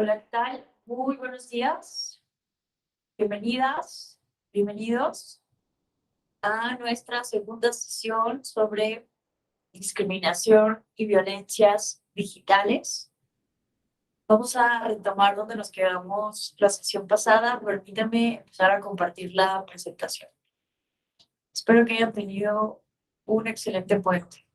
Hola, ¿qué tal? Muy buenos días. Bienvenidas, bienvenidos a nuestra segunda sesión sobre discriminación y violencias digitales. Vamos a retomar donde nos quedamos la sesión pasada. Permítame empezar a compartir la presentación. Espero que hayan tenido un excelente puente.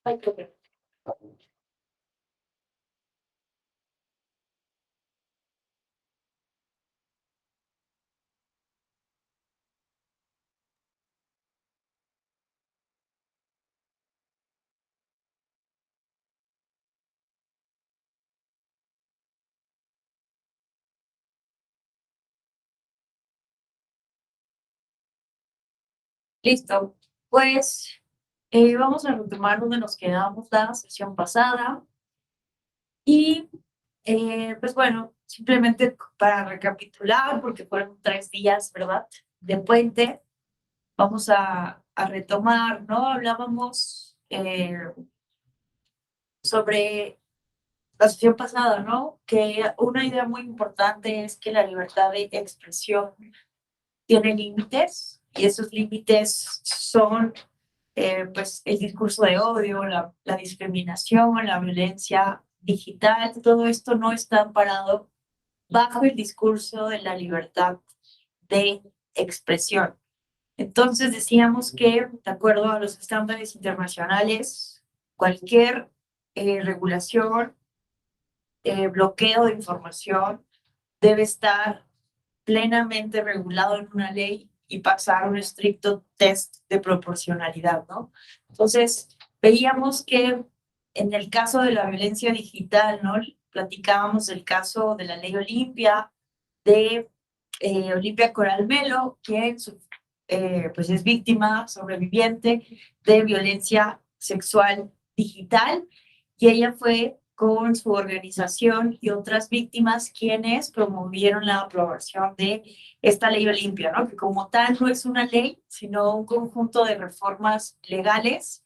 Ay, qué pena. Listo. Pues vamos a retomar donde nos quedamos la sesión pasada. Y pues bueno, simplemente para recapitular, porque fueron 3 días, ¿verdad? De puente, vamos a retomar, ¿no? Hablábamos sobre la sesión pasada, ¿no? Que una idea muy importante es que la libertad de expresión tiene límites y esos límites son pues el discurso de odio, la discriminación, la violencia digital, todo esto no está amparado bajo el discurso de la libertad de expresión. Entonces decíamos que, de acuerdo a los estándares internacionales, cualquier regulación, bloqueo de información debe estar plenamente regulado en una ley y pasar un estricto test de proporcionalidad, ¿no? Entonces, veíamos que en el caso de la violencia digital, ¿no? Platicábamos del caso de la ley Olimpia, de Olimpia Coral Melo, que pues es víctima sobreviviente de violencia sexual digital, y ella fue con su organización y otras víctimas quienes promovieron la aprobación de esta ley Olimpia, ¿no? Que como tal no es una ley, sino un conjunto de reformas legales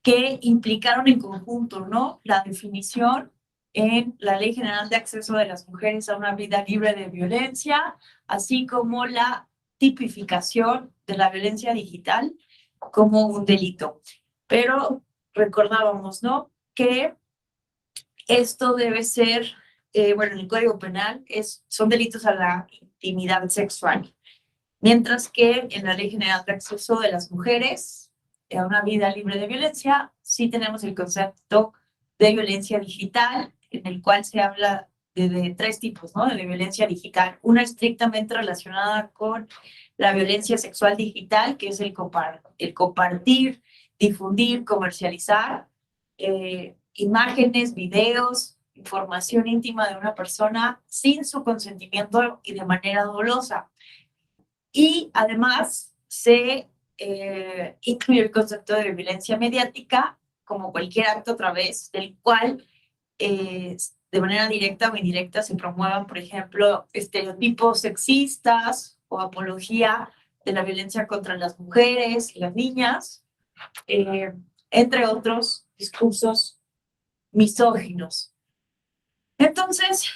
que implicaron en conjunto, ¿no? La definición en la Ley General de Acceso de las Mujeres a una vida libre de violencia, así como la tipificación de la violencia digital como un delito. Pero recordábamos, ¿no? Que esto debe ser, bueno, en el Código Penal son delitos a la intimidad sexual, mientras que en la Ley General de Acceso de las Mujeres a una vida libre de violencia, sí tenemos el concepto de violencia digital, en el cual se habla de 3 tipos, ¿no? De violencia digital. Una estrictamente relacionada con la violencia sexual digital, que es el compartir, difundir, comercializar imágenes, videos, información íntima de una persona sin su consentimiento y de manera dolosa. Y además se incluye el concepto de violencia mediática como cualquier acto a través del cual de manera directa o indirecta se promuevan, por ejemplo, estereotipos sexistas o apología de la violencia contra las mujeres y las niñas, eh, entre otros discursos misóginos. Entonces,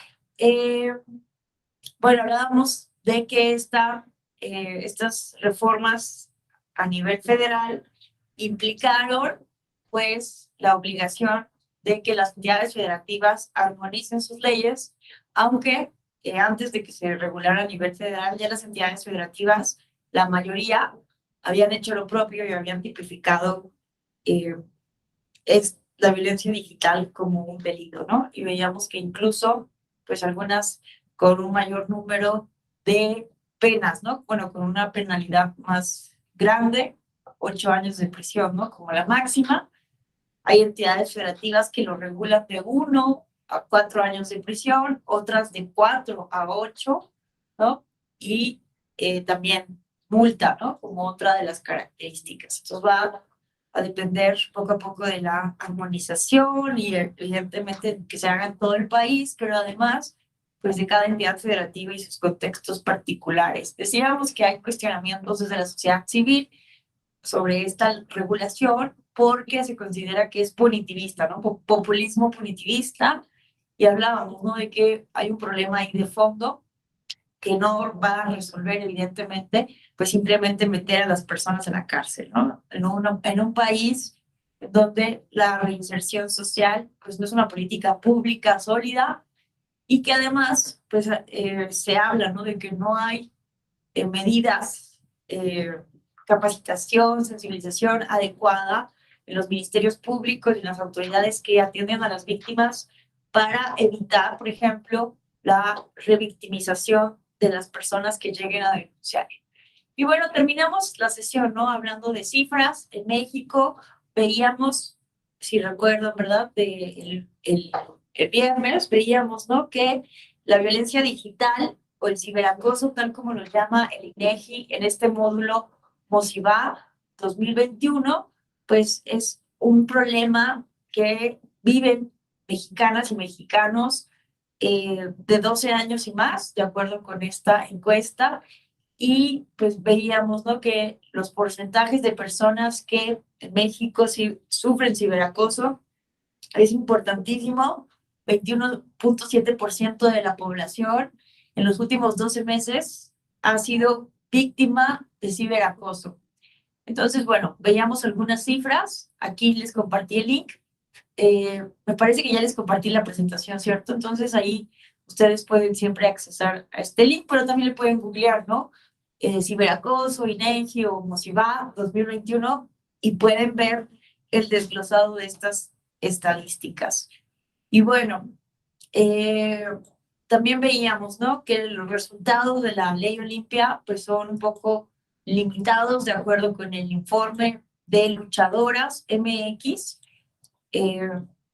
bueno, hablábamos de que estas reformas a nivel federal implicaron, pues, la obligación de que las entidades federativas armonicen sus leyes, aunque antes de que se regulara a nivel federal, ya las entidades federativas, la mayoría, habían hecho lo propio y habían tipificado eh, la violencia digital como un delito, ¿no? Y veíamos que incluso, pues algunas con un mayor número de penas, ¿no? Bueno, con una penalidad más grande, 8 años de prisión, ¿no? Como la máxima. Hay entidades federativas que lo regulan de 1 a 4 años de prisión, otras de 4 a 8, ¿no? Y también multa, ¿no? Como otra de las características. Entonces va a depender poco a poco de la armonización y evidentemente que se haga en todo el país, pero además pues de cada entidad federativa y sus contextos particulares. Decíamos que hay cuestionamientos desde la sociedad civil sobre esta regulación porque se considera que es punitivista, ¿no? Populismo punitivista, y hablábamos, ¿no? De que hay un problema ahí de fondo que no va a resolver, evidentemente, pues simplemente meter a las personas en la cárcel, ¿no? En un país donde la reinserción social, pues no es una política pública sólida y que además, pues se habla, ¿no? De que no hay medidas, capacitación, sensibilización adecuada en los ministerios públicos y en las autoridades que atienden a las víctimas para evitar, por ejemplo, la revictimización de las personas que lleguen a denunciar. Y bueno, terminamos la sesión, ¿no? Hablando de cifras. En México veíamos, si recuerdo, ¿verdad? El viernes veíamos, ¿no? Que la violencia digital o el ciberacoso, tal como lo llama el INEGI en este módulo MOSIVA 2021, pues es un problema que viven mexicanas y mexicanos de 12 años y más, de acuerdo con esta encuesta, y pues veíamos, ¿no? Que los porcentajes de personas que en México sí sufren ciberacoso es importantísimo. 21.7% de la población en los últimos 12 meses ha sido víctima de ciberacoso. Entonces, bueno, veíamos algunas cifras. Aquí les compartí el link. Me parece que ya les compartí la presentación, ¿cierto? Entonces ahí ustedes pueden siempre accesar a este link, pero también le pueden googlear, ¿no? Ciberacoso, INEGI o MOSIVA 2021 y pueden ver el desglosado de estas estadísticas. Y bueno, también veíamos, ¿no? Que los resultados de la ley Olimpia pues son un poco limitados de acuerdo con el informe de Luchadoras MX, eh,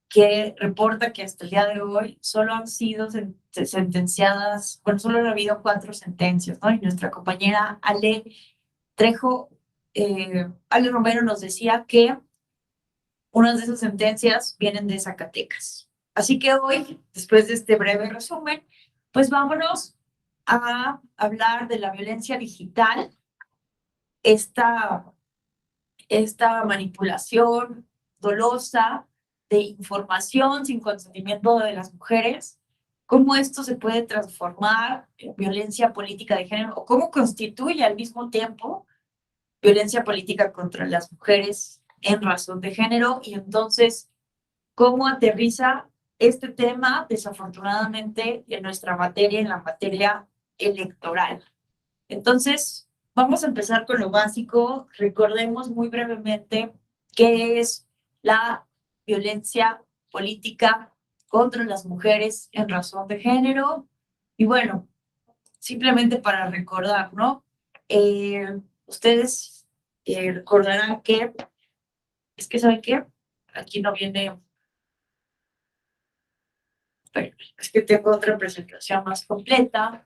que reporta que hasta el día de hoy solo han sido sentenciadas, bueno, solo ha habido 4 sentencias, ¿no? Y nuestra compañera Trejo, Ale Romero nos decía que unas de esas sentencias vienen de Zacatecas. Así que hoy, después de este breve resumen, pues vámonos a hablar de la violencia digital, esta, esta manipulación dolosa de información sin consentimiento de las mujeres, cómo esto se puede transformar en violencia política de género o cómo constituye al mismo tiempo violencia política contra las mujeres en razón de género, y entonces cómo aterriza este tema desafortunadamente en nuestra materia, en la materia electoral. Entonces, vamos a empezar con lo básico. Recordemos muy brevemente qué es la violencia política contra las mujeres en razón de género. Y bueno, simplemente para recordar, ¿no? Ustedes recordarán que, es que, ¿saben qué? Aquí no viene, pero es que tengo otra presentación más completa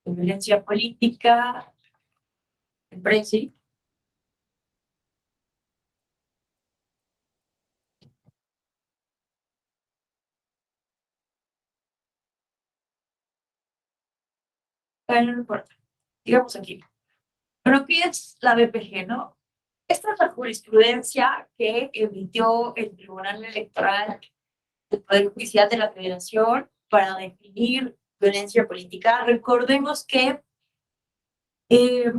de violencia política en Brexit. Bueno, no importa, digamos aquí. Pero ¿qué es la BPG, no? Esta es la jurisprudencia que emitió el Tribunal Electoral del Poder Judicial de la Federación para definir violencia política. Recordemos que eh,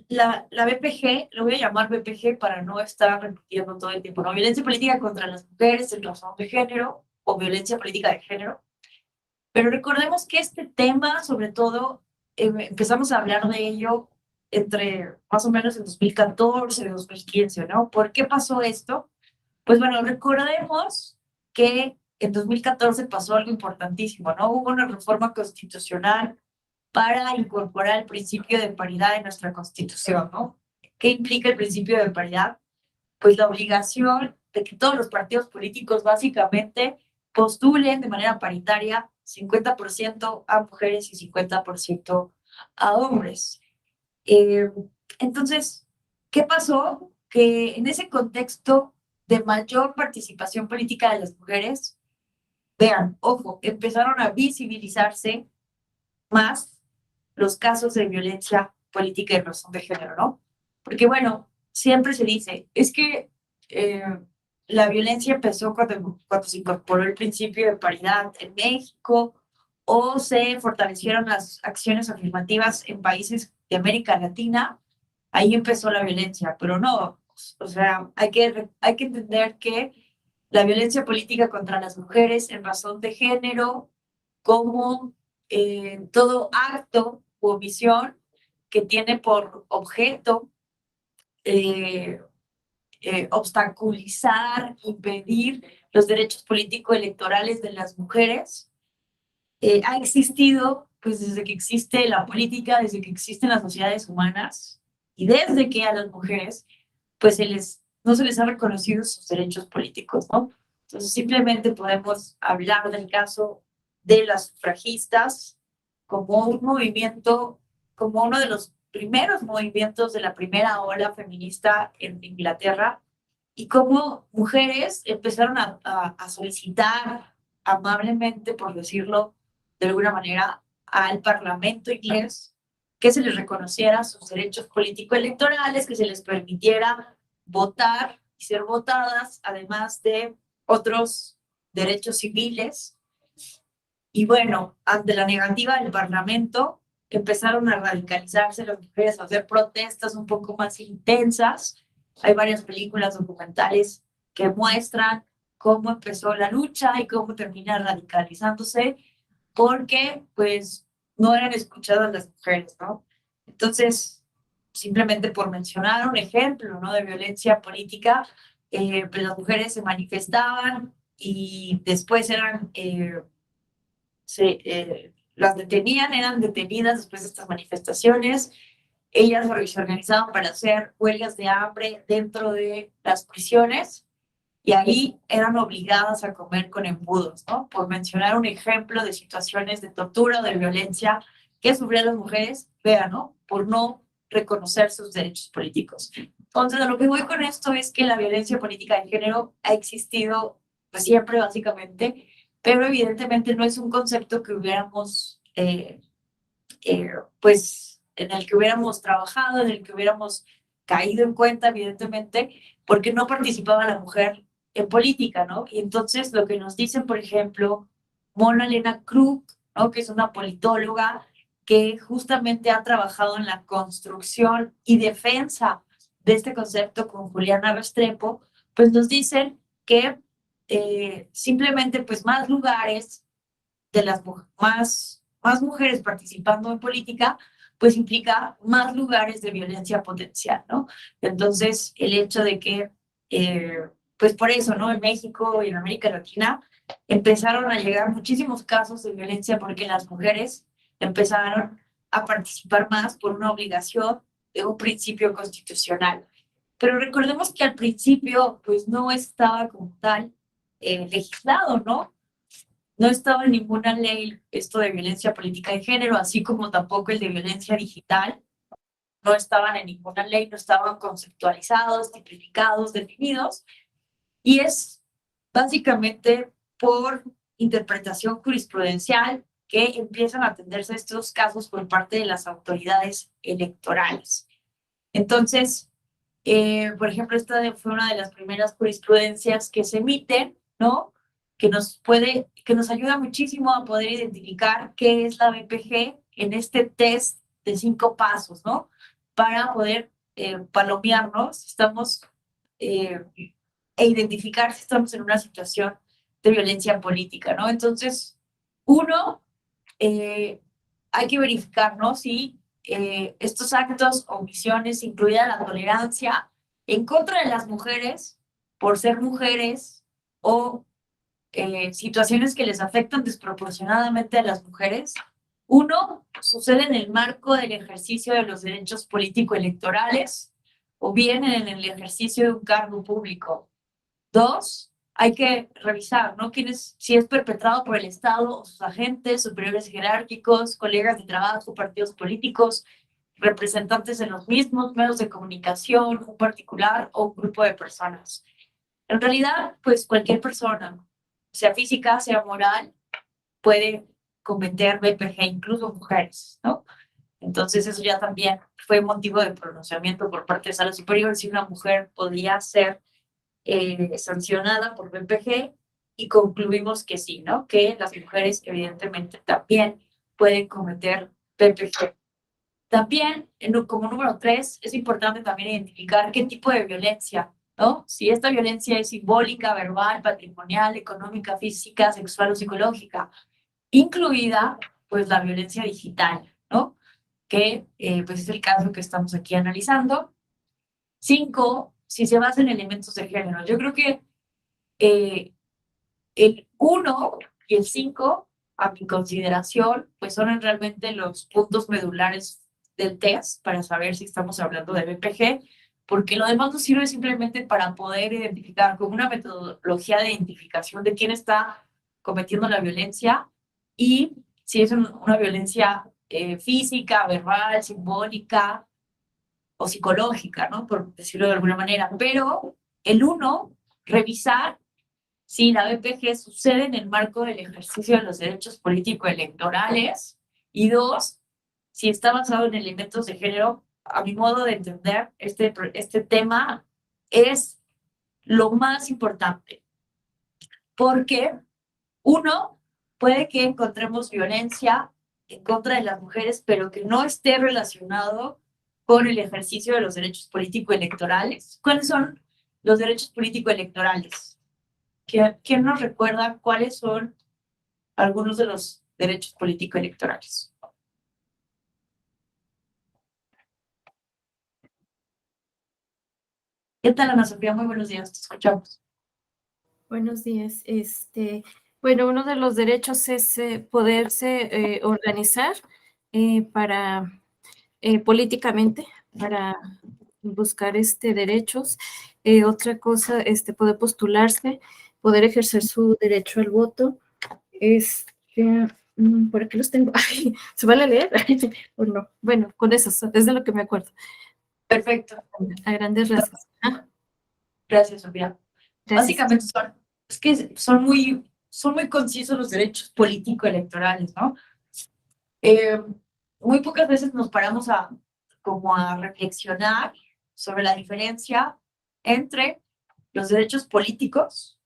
la BPG, lo voy a llamar BPG para no estar repitiendo todo el tiempo, ¿no? Violencia política contra las mujeres en razón de género o violencia política de género. Pero recordemos que este tema, sobre todo, empezamos a hablar de ello entre más o menos en 2014, 2015, ¿no? ¿Por qué pasó esto? Pues bueno, recordemos que en 2014 pasó algo importantísimo, ¿no? Hubo una reforma constitucional para incorporar el principio de paridad en nuestra Constitución, ¿no? ¿Qué implica el principio de paridad? Pues la obligación de que todos los partidos políticos básicamente postulen de manera paritaria 50% a mujeres y 50% a hombres. Eh, entonces, ¿qué pasó? Que en ese contexto de mayor participación política de las mujeres, vean, ojo, empezaron a visibilizarse más los casos de violencia política y razón de género, ¿no? Porque bueno, siempre se dice, es que eh, la violencia empezó cuando se incorporó el principio de paridad en México o se fortalecieron las acciones afirmativas en países de América Latina, ahí empezó la violencia, pero no, o sea, hay que entender que la violencia política contra las mujeres en razón de género, como todo acto u omisión que tiene por objeto eh, obstaculizar, impedir los derechos político-electorales de las mujeres, ha existido pues desde que existe la política, desde que existen las sociedades humanas y desde que a las mujeres pues no se les ha reconocido sus derechos políticos, ¿no? Entonces simplemente podemos hablar del caso de las sufragistas como un movimiento, como uno de los primeros movimientos de la primera ola feminista en Inglaterra y cómo mujeres empezaron a solicitar amablemente, por decirlo de alguna manera, al Parlamento inglés que se les reconociera sus derechos político-electorales, que se les permitiera votar y ser votadas, además de otros derechos civiles. Y bueno, ante la negativa del Parlamento, empezaron a radicalizarse las mujeres, a hacer protestas un poco más intensas. Hay varias películas documentales que muestran cómo empezó la lucha y cómo termina radicalizándose, porque pues no eran escuchadas las mujeres, ¿no? Entonces, simplemente por mencionar un ejemplo, ¿no? De violencia política, pues las mujeres se manifestaban y después las detenían, eran detenidas después de estas manifestaciones. Ellas se organizaban para hacer huelgas de hambre dentro de las prisiones y ahí eran obligadas a comer con embudos, ¿no? Por mencionar un ejemplo de situaciones de tortura o de violencia que sufrían las mujeres, vean, ¿no? Por no reconocer sus derechos políticos. Entonces, a lo que voy con esto es que la violencia política de género ha existido pues, siempre, básicamente, pero evidentemente no es un concepto que hubiéramos, pues, en el que hubiéramos trabajado, en el que hubiéramos caído en cuenta, evidentemente, porque no participaba la mujer en política, ¿no? Y entonces lo que nos dicen, por ejemplo, Mona Elena Krug, ¿no? Que es una politóloga que justamente ha trabajado en la construcción y defensa de este concepto con Juliana Restrepo, pues nos dicen que simplemente pues más lugares de más mujeres participando en política, pues implica más lugares de violencia potencial, ¿no? Entonces, el hecho de que, pues por eso, ¿no? En México y en América Latina empezaron a llegar muchísimos casos de violencia porque las mujeres empezaron a participar más por una obligación de un principio constitucional. Pero recordemos que al principio, pues no estaba como tal legislado, ¿no? No estaba en ninguna ley esto de violencia política de género, así como tampoco el de violencia digital. No estaban en ninguna ley, no estaban conceptualizados, tipificados, definidos. Y es básicamente por interpretación jurisprudencial que empiezan a atenderse estos casos por parte de las autoridades electorales. Entonces, por ejemplo, esta fue una de las primeras jurisprudencias que se emiten, ¿no? Que nos ayuda muchísimo a poder identificar qué es la BPG en este test de 5 pasos, ¿no? Para poder palomearnos si estamos, eh, e identificar si estamos en una situación de violencia política, ¿no? Entonces, uno, eh, hay que verificar, ¿no? Si estos actos o omisiones, incluida la tolerancia en contra de las mujeres por ser mujeres o situaciones que les afectan desproporcionadamente a las mujeres. Uno, sucede en el marco del ejercicio de los derechos político-electorales o bien en el ejercicio de un cargo público. Dos, hay que revisar, ¿no? Si es perpetrado por el Estado o sus agentes, superiores jerárquicos, colegas de trabajo, partidos políticos, representantes de los mismos, medios de comunicación, un particular o un grupo de personas. En realidad, pues cualquier persona, sea física, sea moral, puede cometer BPG, incluso mujeres, ¿no? Entonces eso ya también fue motivo de pronunciamiento por parte de Sala Superior, si una mujer podía ser sancionada por BPG, y concluimos que sí, ¿no? Que las mujeres evidentemente también pueden cometer BPG. También, como número 3, es importante también identificar qué tipo de violencia, ¿no? Si esta violencia es simbólica, verbal, patrimonial, económica, física, sexual o psicológica, incluida pues la violencia digital, ¿no? Que pues es el caso que estamos aquí analizando. 5, si se basa en elementos de género. Yo creo que eh, el 1 y el 5, a mi consideración, pues son realmente los puntos medulares del test para saber si estamos hablando de BPG, porque lo demás nos sirve simplemente para poder identificar como una metodología de identificación de quién está cometiendo la violencia y si es una violencia física, verbal, simbólica o psicológica, ¿no? Por decirlo de alguna manera. Pero el 1, revisar si la BPG sucede en el marco del ejercicio de los derechos político-electorales. Y 2, si está basado en elementos de género. A mi modo de entender, este tema es lo más importante, porque 1, puede que encontremos violencia en contra de las mujeres, pero que no esté relacionado con el ejercicio de los derechos político-electorales. ¿Cuáles son los derechos político-electorales? ¿Quién nos recuerda cuáles son algunos de los derechos político-electorales? ¿Qué tal, Ana Sofía? Muy buenos días, te escuchamos. Buenos días. Bueno, uno de los derechos es poderse organizar para políticamente para buscar derechos. Otra cosa, poder postularse, poder ejercer su derecho al voto. Por aquí los tengo. Ay, ¿se vale leer? ¿O no? Bueno, con eso es de lo que me acuerdo. Perfecto. A grandes rasgos. Gracias, Sofía. Gracias. Básicamente es que son muy concisos los derechos político-electorales, ¿no? Muy pocas veces nos paramos como a reflexionar sobre la diferencia entre los derechos políticos,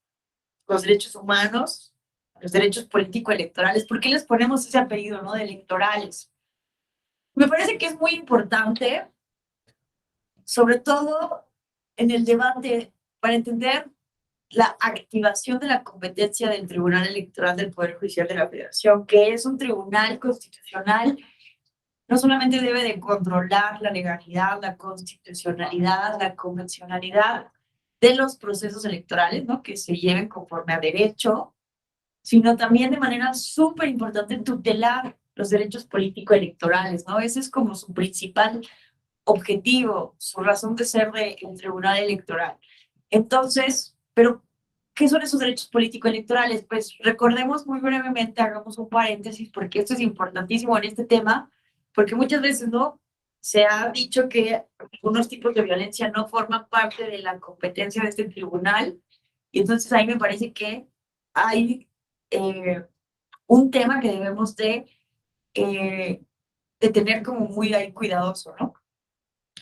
los derechos humanos, los derechos político-electorales. ¿Por qué les ponemos ese apellido, no? De electorales. Me parece que es muy importante, sobre todo en el debate, para entender la activación de la competencia del Tribunal Electoral del Poder Judicial de la Federación, que es un tribunal constitucional. No solamente debe de controlar la legalidad, la constitucionalidad, la convencionalidad de los procesos electorales, ¿no? Que se lleven conforme a derecho, sino también de manera súper importante tutelar los derechos político-electorales, ¿no? Ese es como su principal objetivo, su razón de ser del Tribunal Electoral. Entonces, pero, ¿qué son esos derechos político-electorales? Pues recordemos muy brevemente, hagamos un paréntesis, porque esto es importantísimo en este tema, porque muchas veces, ¿no? Se ha dicho que algunos tipos de violencia no forman parte de la competencia de este tribunal, y entonces ahí me parece que hay un tema que debemos de tener como muy ahí cuidadoso, ¿no?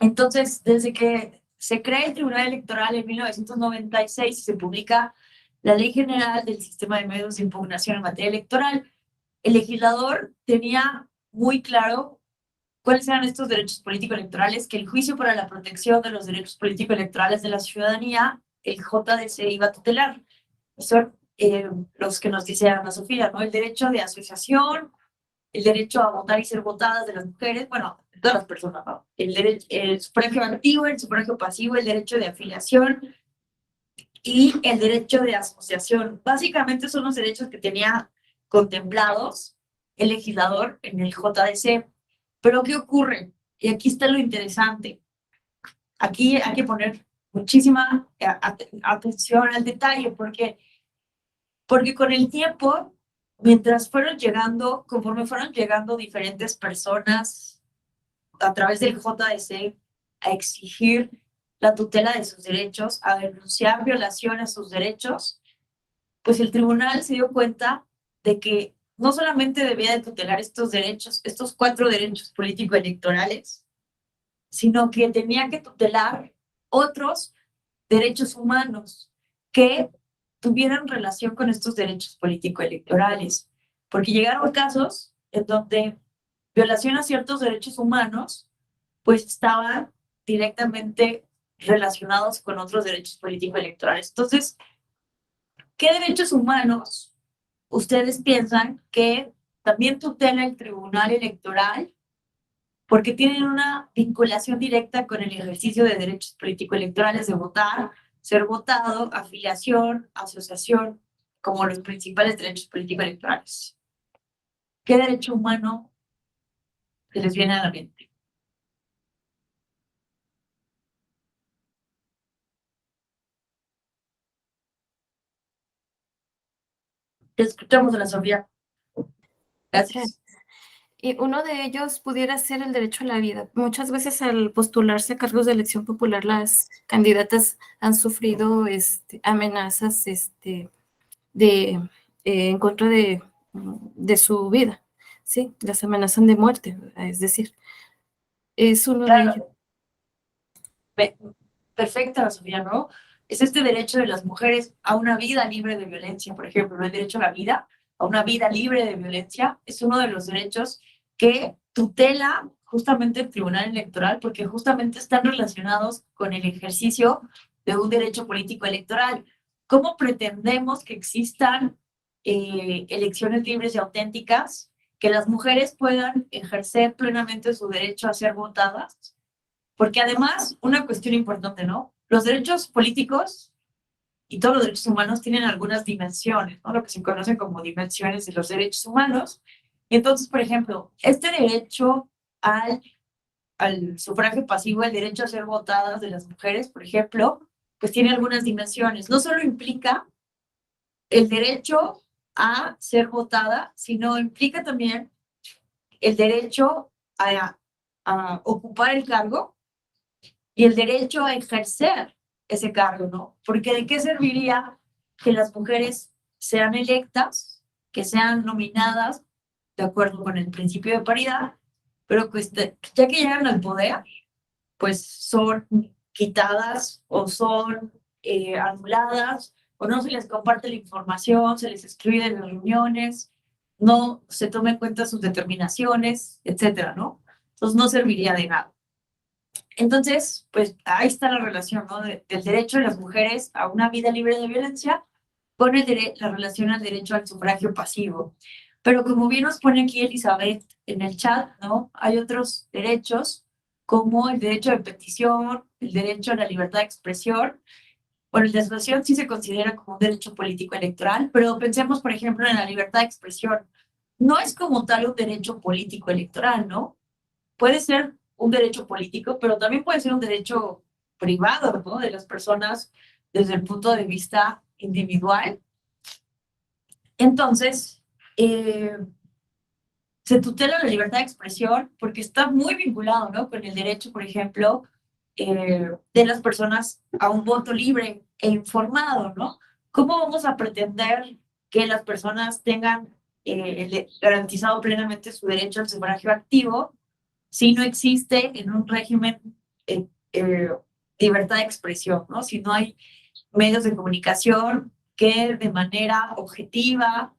Entonces, desde que se crea el Tribunal Electoral en 1996 y se publica la Ley General del Sistema de Medios de Impugnación en materia electoral, el legislador tenía muy claro cuáles eran estos derechos político-electorales, que el juicio para la protección de los derechos político-electorales de la ciudadanía, el JDC, iba a tutelar. Son los que nos dice Ana Sofía, ¿no? El derecho de asociación, el derecho a votar y ser votadas de las mujeres, bueno, de todas las personas, ¿no? El sufragio activo, el sufragio pasivo, el derecho de afiliación y el derecho de asociación. Básicamente son los derechos que tenía contemplados el legislador en el JDC. Pero ¿qué ocurre? Y aquí está lo interesante. Aquí hay que poner muchísima atención al detalle, porque con el tiempo, mientras fueron llegando, conforme fueron llegando diferentes personas a través del JDC a exigir la tutela de sus derechos, a denunciar violaciones a sus derechos, pues el tribunal se dio cuenta de que no solamente debía de tutelar estos derechos, estos 4 derechos político-electorales, sino que tenía que tutelar otros derechos humanos que tuvieran relación con estos derechos político-electorales, porque llegaron casos en donde violación a ciertos derechos humanos pues estaban directamente relacionados con otros derechos político-electorales. Entonces, ¿qué derechos humanos ustedes piensan que también tutela el Tribunal Electoral porque tienen una vinculación directa con el ejercicio de derechos político-electorales de votar, ser votado, afiliación, asociación, como los principales derechos político-electorales? ¿Qué derecho humano se les viene a la mente? Te escuchamos, Ana Sofía. Gracias. Y uno de ellos pudiera ser el derecho a la vida. Muchas veces al postularse a cargos de elección popular, las candidatas han sufrido amenazas de, en contra de su vida, ¿sí? Las amenazan de muerte, es decir, es uno de ellos. Claro, perfecta, Ana Sofía, ¿no? Es este derecho de las mujeres a una vida libre de violencia, por ejemplo, ¿no? El derecho a la vida, a una vida libre de violencia, es uno de los derechos que tutela justamente el Tribunal Electoral, porque justamente están relacionados con el ejercicio de un derecho político electoral. ¿Cómo pretendemos que existan elecciones libres y auténticas, que las mujeres puedan ejercer plenamente su derecho a ser votadas? Porque además, una cuestión importante, ¿no? Los derechos políticos y todos los derechos humanos tienen algunas dimensiones, ¿no? Lo que se conoce como dimensiones de los derechos humanos. Entonces, por ejemplo, este derecho al sufragio pasivo, el derecho a ser votadas de las mujeres, por ejemplo, pues tiene algunas dimensiones. No solo implica el derecho a ser votada, sino implica también el derecho a ocupar el cargo y el derecho a ejercer ese cargo, ¿no? Porque ¿de qué serviría que las mujeres sean electas, que sean nominadas de acuerdo con el principio de paridad, pero pues ya que llegan al poder, pues son quitadas o son anuladas o no se les comparte la información, se les excluye de las reuniones, no se toma en cuenta sus determinaciones, etcétera, ¿no? Entonces no serviría de nada. Entonces, pues ahí está la relación, ¿no? Del derecho de las mujeres a una vida libre de violencia con la relación al derecho al sufragio pasivo. Pero como bien nos pone aquí Elizabeth en el chat, ¿no? Hay otros derechos como el derecho de petición, el derecho a la libertad de expresión. Bueno, el de asociación sí se considera como un derecho político electoral, pero pensemos, por ejemplo, en la libertad de expresión. No es como tal un derecho político electoral, ¿no? Puede ser un derecho político, pero también puede ser un derecho privado, ¿no? De las personas desde el punto de vista individual. Entonces, se tutela la libertad de expresión porque está muy vinculado, ¿no? Con el derecho, por ejemplo, de las personas a un voto libre e informado, ¿no? ¿Cómo vamos a pretender que las personas tengan garantizado plenamente su derecho al sufragio activo si no existe en un régimen eh, eh, libertad de expresión, ¿no? Si no hay medios de comunicación que de manera objetiva,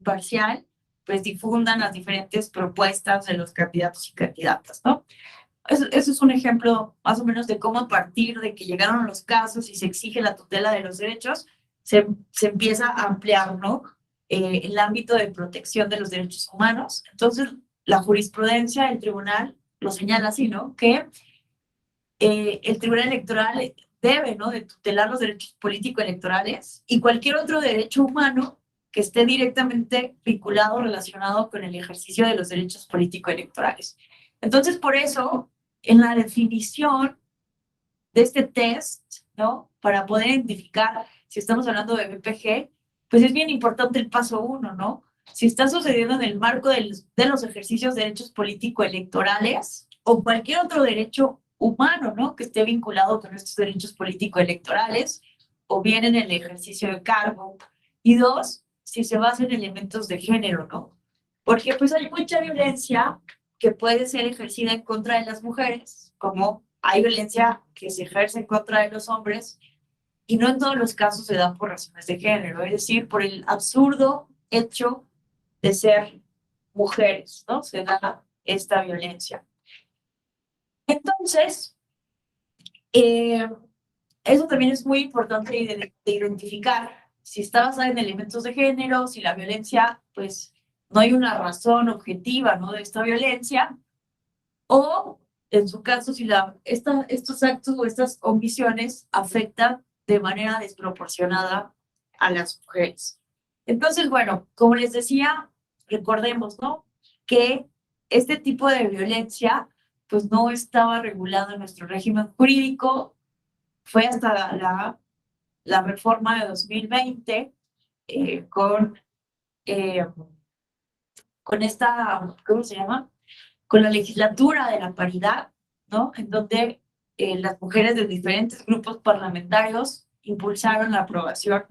parcial, pues difundan las diferentes propuestas de los candidatos y candidatas, ¿no? Eso es un ejemplo más o menos de cómo a partir de que llegaron los casos y se exige la tutela de los derechos, se empieza a ampliar, ¿no? El ámbito de protección de los derechos humanos. Entonces, la jurisprudencia del tribunal lo señala así, ¿no? Que el tribunal electoral debe, ¿no? De tutelar los derechos político-electorales y cualquier otro derecho humano que esté directamente vinculado, relacionado con el ejercicio de los derechos político-electorales. Entonces, por eso, en la definición de este test, ¿no? Para poder identificar si estamos hablando de BPG, pues es bien importante el paso 1, ¿no? Si está sucediendo en el marco de los ejercicios de derechos político-electorales o cualquier otro derecho humano, ¿no? Que esté vinculado con estos derechos político-electorales o bien en el ejercicio de cargo, Y dos, si se basa en elementos de género, ¿no? Porque pues hay mucha violencia que puede ser ejercida en contra de las mujeres, como hay violencia que se ejerce en contra de los hombres, y no en todos los casos se da por razones de género, es decir, por el absurdo hecho de ser mujeres, ¿no? Se da esta violencia. Entonces, eso también es muy importante de identificar si está basada en elementos de género, si la violencia, pues, no hay una razón objetiva, ¿no? De esta violencia, o en su caso, si estos actos o estas omisiones afectan de manera desproporcionada a las mujeres. Entonces, bueno, como les decía, recordemos, ¿no? Que este tipo de violencia, pues no estaba regulado en nuestro régimen jurídico, fue hasta la reforma de 2020 eh, con, eh, con esta, ¿cómo se llama? Con la legislatura de la paridad, ¿no? En donde las mujeres de diferentes grupos parlamentarios impulsaron la aprobación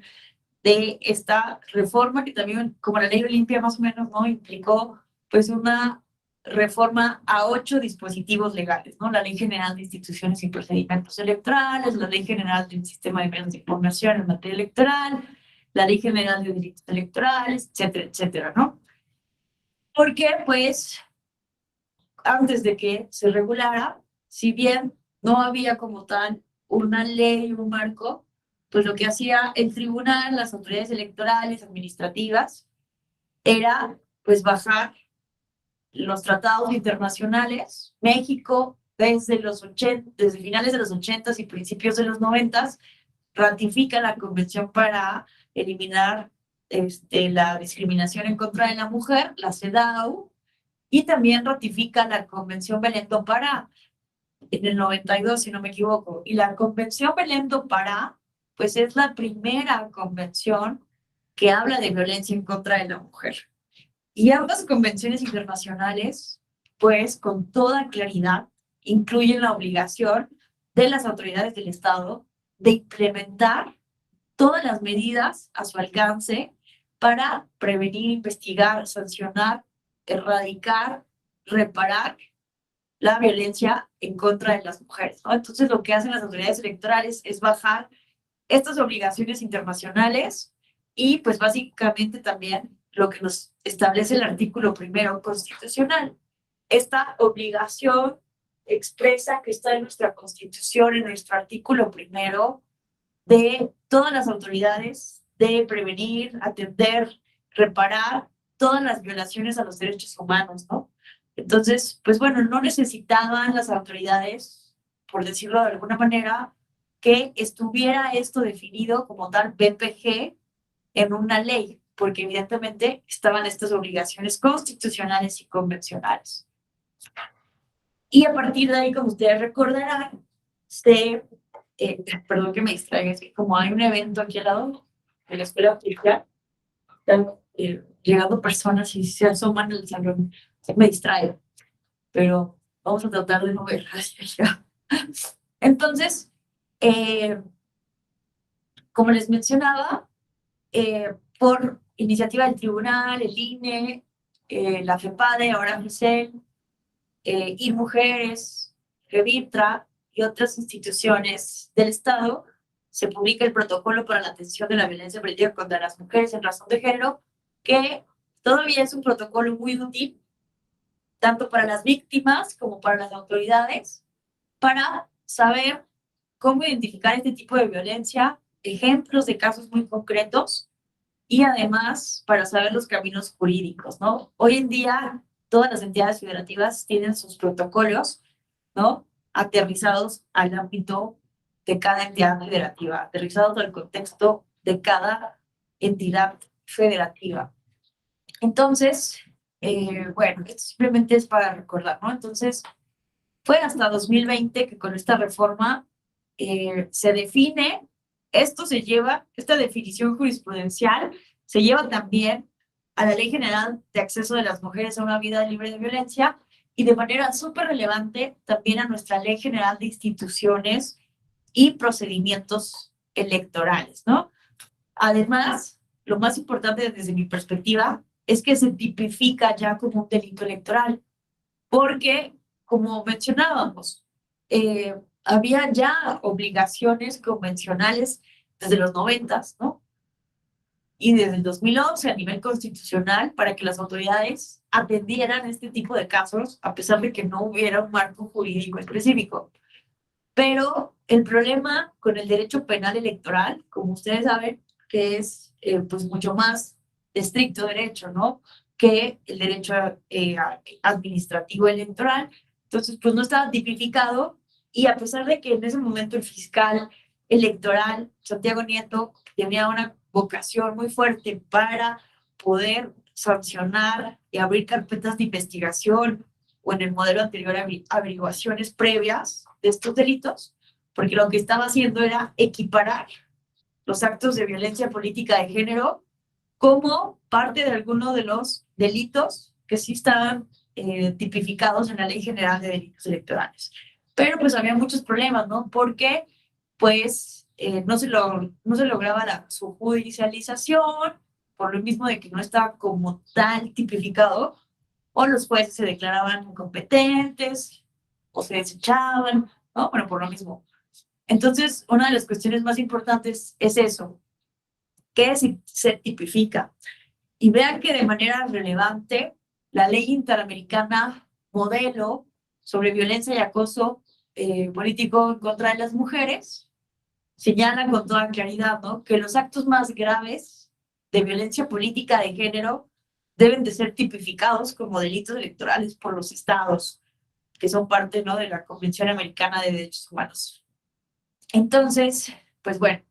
de esta reforma que también, como la ley Olimpia más o menos, ¿no? Implicó pues una reforma a 8 dispositivos legales, ¿no? La Ley General de Instituciones y Procedimientos Electorales, la Ley General del Sistema de Medios de Información en materia electoral, la Ley General de Delitos Electorales, etcétera, etcétera, ¿no? Porque pues antes de que se regulara, si bien no había como tal una ley, un marco, pues lo que hacía el tribunal, las autoridades electorales, administrativas, era pues bajar los tratados internacionales. México, desde finales de los 80 y principios de los 90, ratifica la Convención para eliminar la discriminación en contra de la mujer, la CEDAW, y también ratifica la Convención Belén do Pará en el 92, si no me equivoco. Y la Convención Belén do Pará, pues es la primera convención que habla de violencia en contra de la mujer. Y ambas convenciones internacionales, pues con toda claridad, incluyen la obligación de las autoridades del Estado de implementar todas las medidas a su alcance para prevenir, investigar, sancionar, erradicar, reparar la violencia en contra de las mujeres, ¿no? Entonces, lo que hacen las autoridades electorales es bajar estas obligaciones internacionales y, pues, básicamente también lo que nos establece el artículo primero constitucional. Esta obligación expresa que está en nuestra Constitución, en nuestro artículo primero, de todas las autoridades de prevenir, atender, reparar todas las violaciones a los derechos humanos, ¿no? Entonces, pues bueno, no necesitaban las autoridades, por decirlo de alguna manera, que estuviera esto definido como tal BPG en una ley, porque evidentemente estaban estas obligaciones constitucionales y convencionales. Y a partir de ahí, como ustedes recordarán, perdón que me distraiga, es que como hay un evento aquí al lado de la escuela oficial, están llegando personas y se asoman al salón, me distrae, pero vamos a tratar de no ver hacia allá. Entonces, como les mencionaba, por iniciativa del tribunal, el INE, la FEPADE, ahora FICEL, IRMujeres, REVITRA y otras instituciones del Estado, se publica el protocolo para la atención de la violencia preventiva contra las mujeres en razón de género, que todavía es un protocolo muy útil, tanto para las víctimas como para las autoridades, para saber cómo identificar este tipo de violencia, ejemplos de casos muy concretos y además para saber los caminos jurídicos, ¿no? Hoy en día todas las entidades federativas tienen sus protocolos, ¿no? Aterrizados al ámbito de cada entidad federativa, aterrizados al contexto de cada entidad federativa. Entonces, bueno, esto simplemente es para recordar, ¿no? Entonces, fue hasta 2020 que con esta reforma se define, esta definición jurisprudencial se lleva también a la Ley General de Acceso de las Mujeres a una Vida Libre de Violencia y de manera súper relevante también a nuestra Ley General de Instituciones y Procedimientos Electorales, ¿no? Además, lo más importante desde mi perspectiva es que se tipifica ya como un delito electoral, porque, como mencionábamos, había ya obligaciones convencionales desde los 90, ¿no? Y desde el 2011 a nivel constitucional para que las autoridades atendieran este tipo de casos, a pesar de que no hubiera un marco jurídico específico. Pero el problema con el derecho penal electoral, como ustedes saben, que es pues mucho más de estricto derecho, ¿no? Que el derecho administrativo electoral. Entonces, pues no estaba tipificado y a pesar de que en ese momento el fiscal electoral, Santiago Nieto, tenía una vocación muy fuerte para poder sancionar y abrir carpetas de investigación o en el modelo anterior averiguaciones previas de estos delitos, porque lo que estaba haciendo era equiparar los actos de violencia política de género como parte de alguno de los delitos que sí estaban tipificados en la Ley General de Delitos Electorales. Pero pues había muchos problemas, ¿no? Porque pues no se lograba su judicialización, por lo mismo de que no estaba como tal tipificado, o los jueces se declaraban incompetentes, o se desechaban, ¿no? Bueno, por lo mismo. Entonces, una de las cuestiones más importantes es eso, que se tipifica. Y vean que de manera relevante, la ley interamericana modelo sobre violencia y acoso político en contra de las mujeres señala con toda claridad, ¿no? Que los actos más graves de violencia política de género deben de ser tipificados como delitos electorales por los estados, que son parte, ¿no?, de la Convención Americana de Derechos Humanos. Entonces, pues bueno,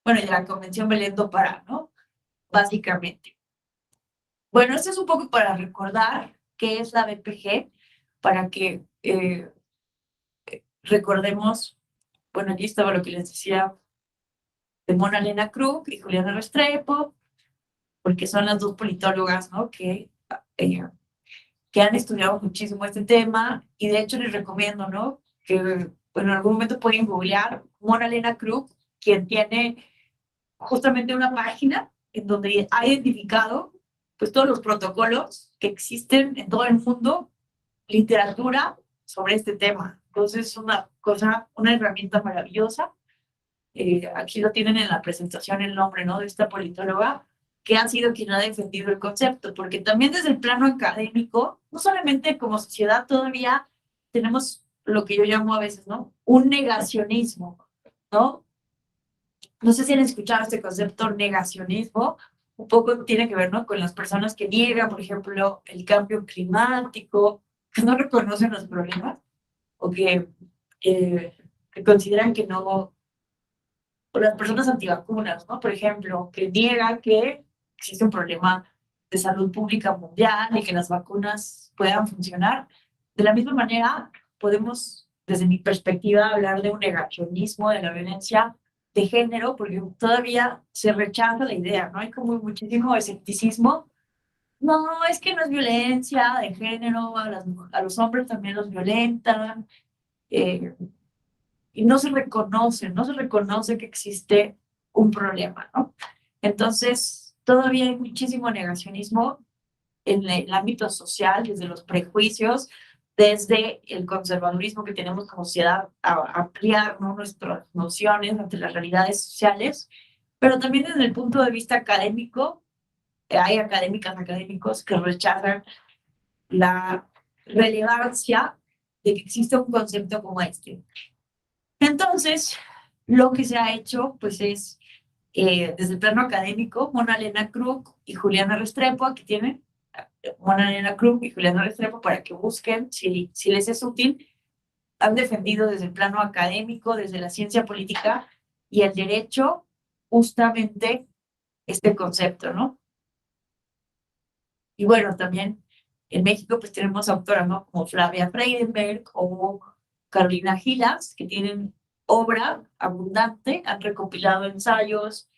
y la Convención Belén do Pará, ¿no? Básicamente. Bueno, esto es un poco para recordar qué es la BPG, para que recordemos, bueno, aquí estaba lo que les decía de Mona Elena Krug y Juliana Restrepo, porque son las dos politólogas, ¿no?, eh, que han estudiado muchísimo este tema, y de hecho les recomiendo, ¿no?, que bueno, en algún momento pueden googlear Mona Elena Krug, quien tiene justamente una página en donde ha identificado pues todos los protocolos que existen en todo el mundo, literatura sobre este tema. Entonces es una herramienta maravillosa. Aquí lo tienen en la presentación el nombre, ¿no?, de esta politóloga, que ha sido quien ha defendido el concepto, porque también desde el plano académico, no solamente como sociedad todavía tenemos lo que yo llamo a veces, ¿no?, un negacionismo, ¿no? No sé si han escuchado este concepto negacionismo, un poco tiene que ver, ¿no?, con las personas que niegan, por ejemplo, el cambio climático, que no reconocen los problemas, o que consideran que no, o las personas antivacunas, ¿no?, por ejemplo, que niegan que existe un problema de salud pública mundial y que las vacunas puedan funcionar. De la misma manera, podemos, desde mi perspectiva, hablar de un negacionismo de la violencia de género, porque todavía se rechaza la idea, ¿no? Hay como muchísimo escepticismo. No, es que no es violencia de género, a los hombres también los violentan, y no se reconoce que existe un problema, ¿no? Entonces, todavía hay muchísimo negacionismo en el ámbito social, desde los prejuicios, desde el conservadurismo que tenemos como sociedad, a ampliar, ¿no?, nuestras nociones ante las realidades sociales, pero también desde el punto de vista académico, hay académicos que rechazan la relevancia de que exista un concepto como este. Entonces, lo que se ha hecho, pues es, desde el plano académico, Mona Elena Krug y Juliana Restrepo, aquí tienen Mona Elena Krug y Juliana Restrepo para que busquen si les es útil. Han defendido desde el plano académico, desde la ciencia política y el derecho, justamente este concepto, ¿no? Y bueno, también en México pues tenemos autoras, ¿no?, como Flavia Freidenberg o Carolina Gilas, que tienen obra abundante, han recopilado ensayos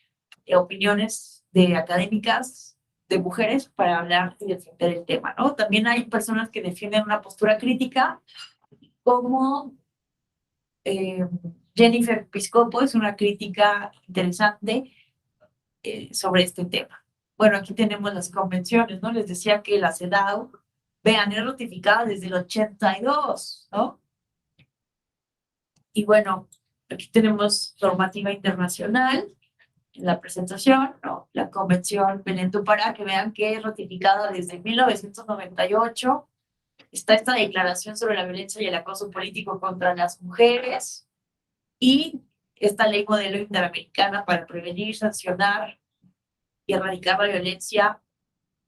y opiniones de académicas, de mujeres, para hablar y defender el tema, ¿no? También hay personas que defienden una postura crítica, como Jennifer Piscopo, es una crítica interesante, sobre este tema. Bueno, aquí tenemos las convenciones, ¿no? Les decía que la CEDAW, vean, es ratificada desde el 82, ¿no? Y bueno, aquí tenemos normativa internacional en la presentación, ¿no? La Convención Belém do Pará, que vean que es ratificada desde 1998. Está esta declaración sobre la violencia y el acoso político contra las mujeres y esta ley modelo interamericana para prevenir, sancionar y erradicar la violencia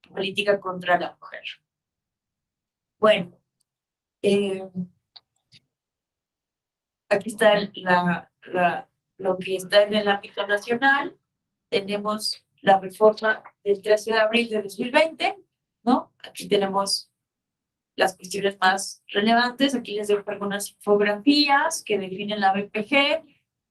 política contra la mujer. Bueno, aquí está lo que está en el ámbito nacional. Tenemos la reforma del 13 de abril de 2020, ¿no? Aquí tenemos las cuestiones más relevantes. Aquí les dejo algunas infografías que definen la BPG,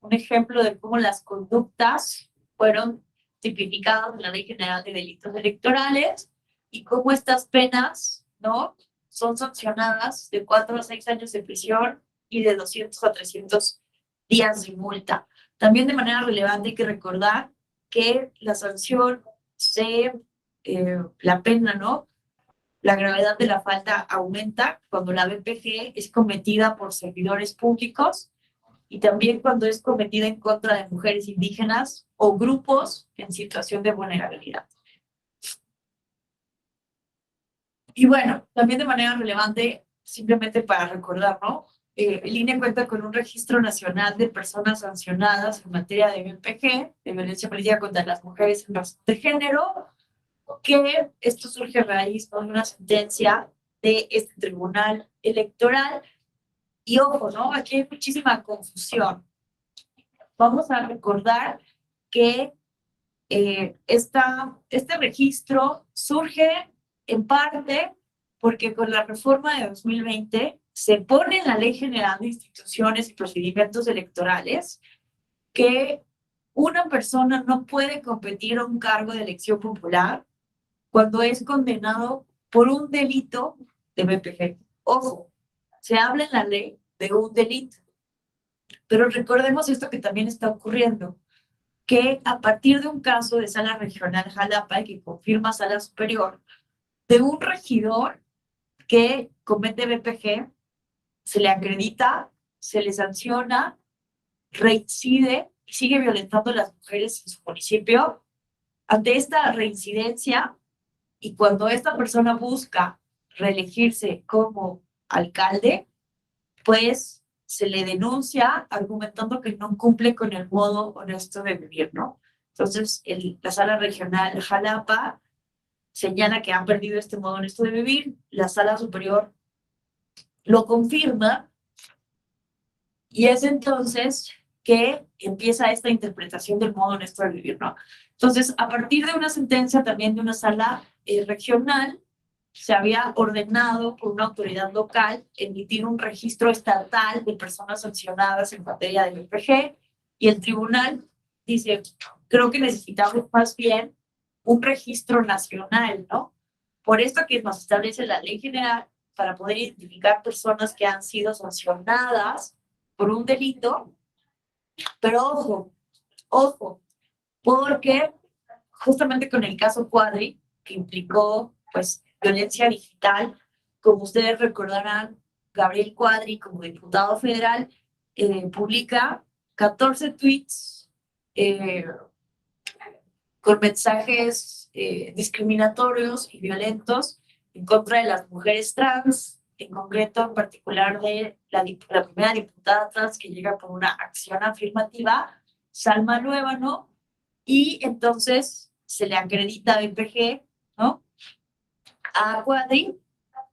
un ejemplo de cómo las conductas fueron tipificadas en la Ley General de Delitos Electorales y cómo estas penas, ¿no?, son sancionadas de 4 a 6 años de prisión y de 200 a 300 días de multa. También de manera relevante hay que recordar que la sanción la pena, ¿no?, la gravedad de la falta aumenta cuando la BPG es cometida por servidores públicos y también cuando es cometida en contra de mujeres indígenas o grupos en situación de vulnerabilidad. Y bueno, también de manera relevante, simplemente para recordar, ¿no? El INE cuenta con un registro nacional de personas sancionadas en materia de BPG, de violencia política contra las mujeres en razón de género, que esto surge a raíz de una sentencia de este tribunal electoral. Y ojo, ¿no? Aquí hay muchísima confusión. Vamos a recordar que este registro surge en parte porque con la reforma de 2020 se pone en la Ley General de Instituciones y Procedimientos Electorales que una persona no puede competir a un cargo de elección popular cuando es condenado por un delito de BPG. Ojo, se habla en la ley de un delito, pero recordemos esto que también está ocurriendo, que a partir de un caso de Sala Regional Jalapa, que confirma Sala Superior, de un regidor que comete BPG, se le acredita, se le sanciona, reincide y sigue violentando a las mujeres en su municipio. Ante esta reincidencia, y cuando esta persona busca reelegirse como alcalde, pues se le denuncia argumentando que no cumple con el modo honesto de vivir, ¿no? Entonces, la Sala Regional Jalapa señala que han perdido este modo honesto de vivir, la Sala Superior lo confirma y es entonces que empieza esta interpretación del modo honesto de vivir, ¿no? Entonces, a partir de una sentencia también de una sala regional, se había ordenado por una autoridad local emitir un registro estatal de personas sancionadas en materia de BPG y el tribunal dice, creo que necesitamos más bien un registro nacional, ¿no? Por esto que nos establece la ley general para poder identificar personas que han sido sancionadas por un delito, pero ojo, porque justamente con el caso Cuadri, que implicó, pues, violencia digital, como ustedes recordarán, Gabriel Cuadri, como diputado federal, publica 14 tweets con mensajes discriminatorios y violentos en contra de las mujeres trans, en concreto, en particular de la primera diputada trans que llega por una acción afirmativa, Salma Luébano, y entonces se le acredita BPG, ¿no?, a Cuadri,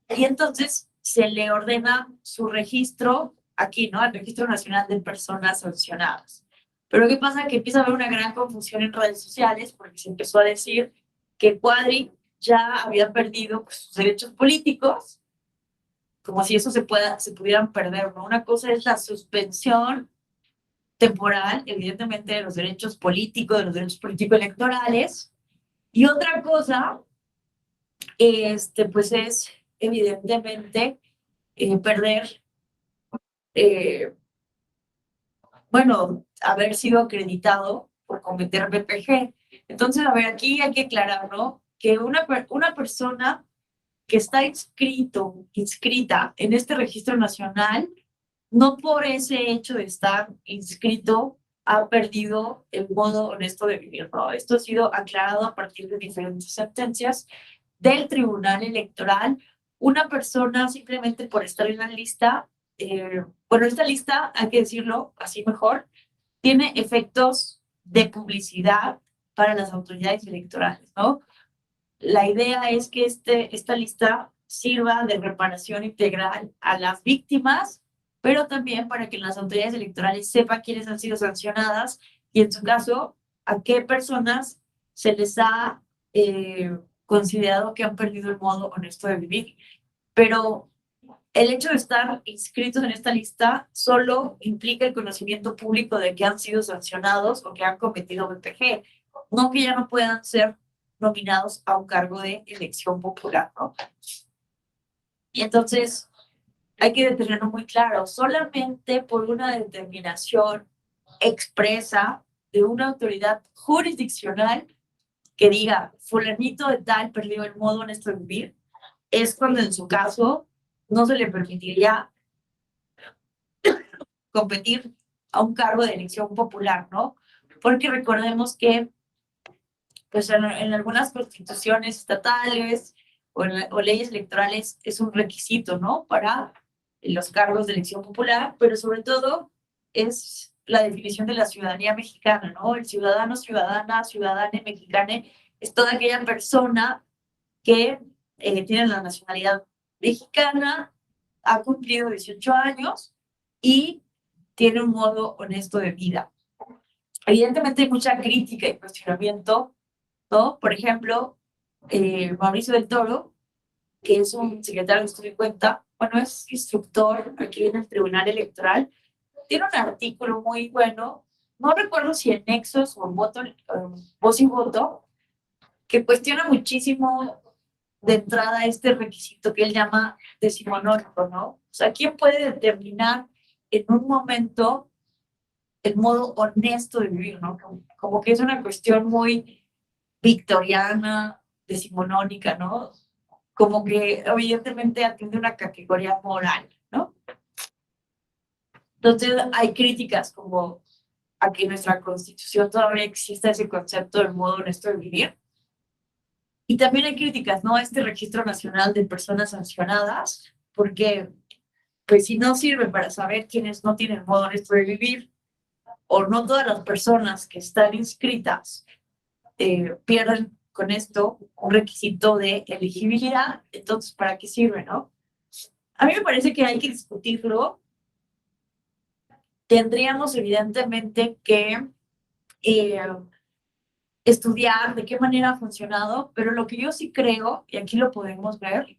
y entonces se le ordena su registro aquí, ¿no?, al Registro Nacional de Personas Sancionadas. Pero ¿qué pasa? Que empieza a haber una gran confusión en redes sociales porque se empezó a decir que Cuadri ya había perdido, pues, sus derechos políticos, como si eso se pudieran perder, ¿no? Una cosa es la suspensión temporal, evidentemente, de los derechos políticos, de los derechos político-electorales, y otra cosa, pues es evidentemente perder, bueno, haber sido acreditado por cometer BPG. Entonces, a ver, aquí hay que aclarar, ¿no? Que una persona que está inscrita en este registro nacional, no por ese hecho de estar inscrito ha perdido el modo honesto de vivir, ¿no? Esto ha sido aclarado a partir de diferentes sentencias del Tribunal Electoral. Una persona simplemente por estar en la lista, bueno, esta lista, hay que decirlo así mejor, tiene efectos de publicidad para las autoridades electorales, ¿no? La idea es que esta lista sirva de reparación integral a las víctimas, pero también para que las autoridades electorales sepan quiénes han sido sancionadas y, en su caso, a qué personas se les ha considerado que han perdido el modo honesto de vivir. Pero el hecho de estar inscritos en esta lista solo implica el conocimiento público de que han sido sancionados o que han cometido BPG, no que ya no puedan ser nominados a un cargo de elección popular, ¿no? Y entonces hay que tenerlo muy claro, solamente por una determinación expresa de una autoridad jurisdiccional que diga, fulanito de tal perdió el modo honesto de vivir, es cuando en su caso no se le permitiría competir a un cargo de elección popular, ¿no? Porque recordemos que pues en algunas constituciones estatales o leyes electorales es un requisito, ¿no? Para los cargos de elección popular, pero sobre todo es la definición de la ciudadanía mexicana, ¿no? El ciudadano, ciudadana, ciudadana mexicana es toda aquella persona que tiene la nacionalidad mexicana, ha cumplido 18 años y tiene un modo honesto de vida. Evidentemente hay mucha crítica y cuestionamiento, ¿no? Por ejemplo, Mauricio del Toro, que es un secretario de Estudio y Cuenta, bueno, es instructor aquí en el Tribunal Electoral, tiene un artículo muy bueno, no recuerdo si en Nexos o en Voz y Voto, que cuestiona muchísimo de entrada este requisito que él llama decimonónico, ¿no? O sea, ¿quién puede determinar en un momento el modo honesto de vivir, ¿no? Como que es una cuestión muy victoriana, decimonónica, ¿no? Como que evidentemente atiende una categoría moral, ¿no? Entonces hay críticas como a que en nuestra constitución todavía exista ese concepto del modo honesto de vivir. Y también hay críticas, ¿no? A este registro nacional de personas sancionadas, porque pues si no sirve para saber quiénes no tienen modo honesto de vivir, o no todas las personas que están inscritas pierden con esto un requisito de elegibilidad, entonces, ¿para qué sirve, no? A mí me parece que hay que discutirlo. Tendríamos evidentemente que eh, estudiar de qué manera ha funcionado, pero lo que yo sí creo, y aquí lo podemos ver,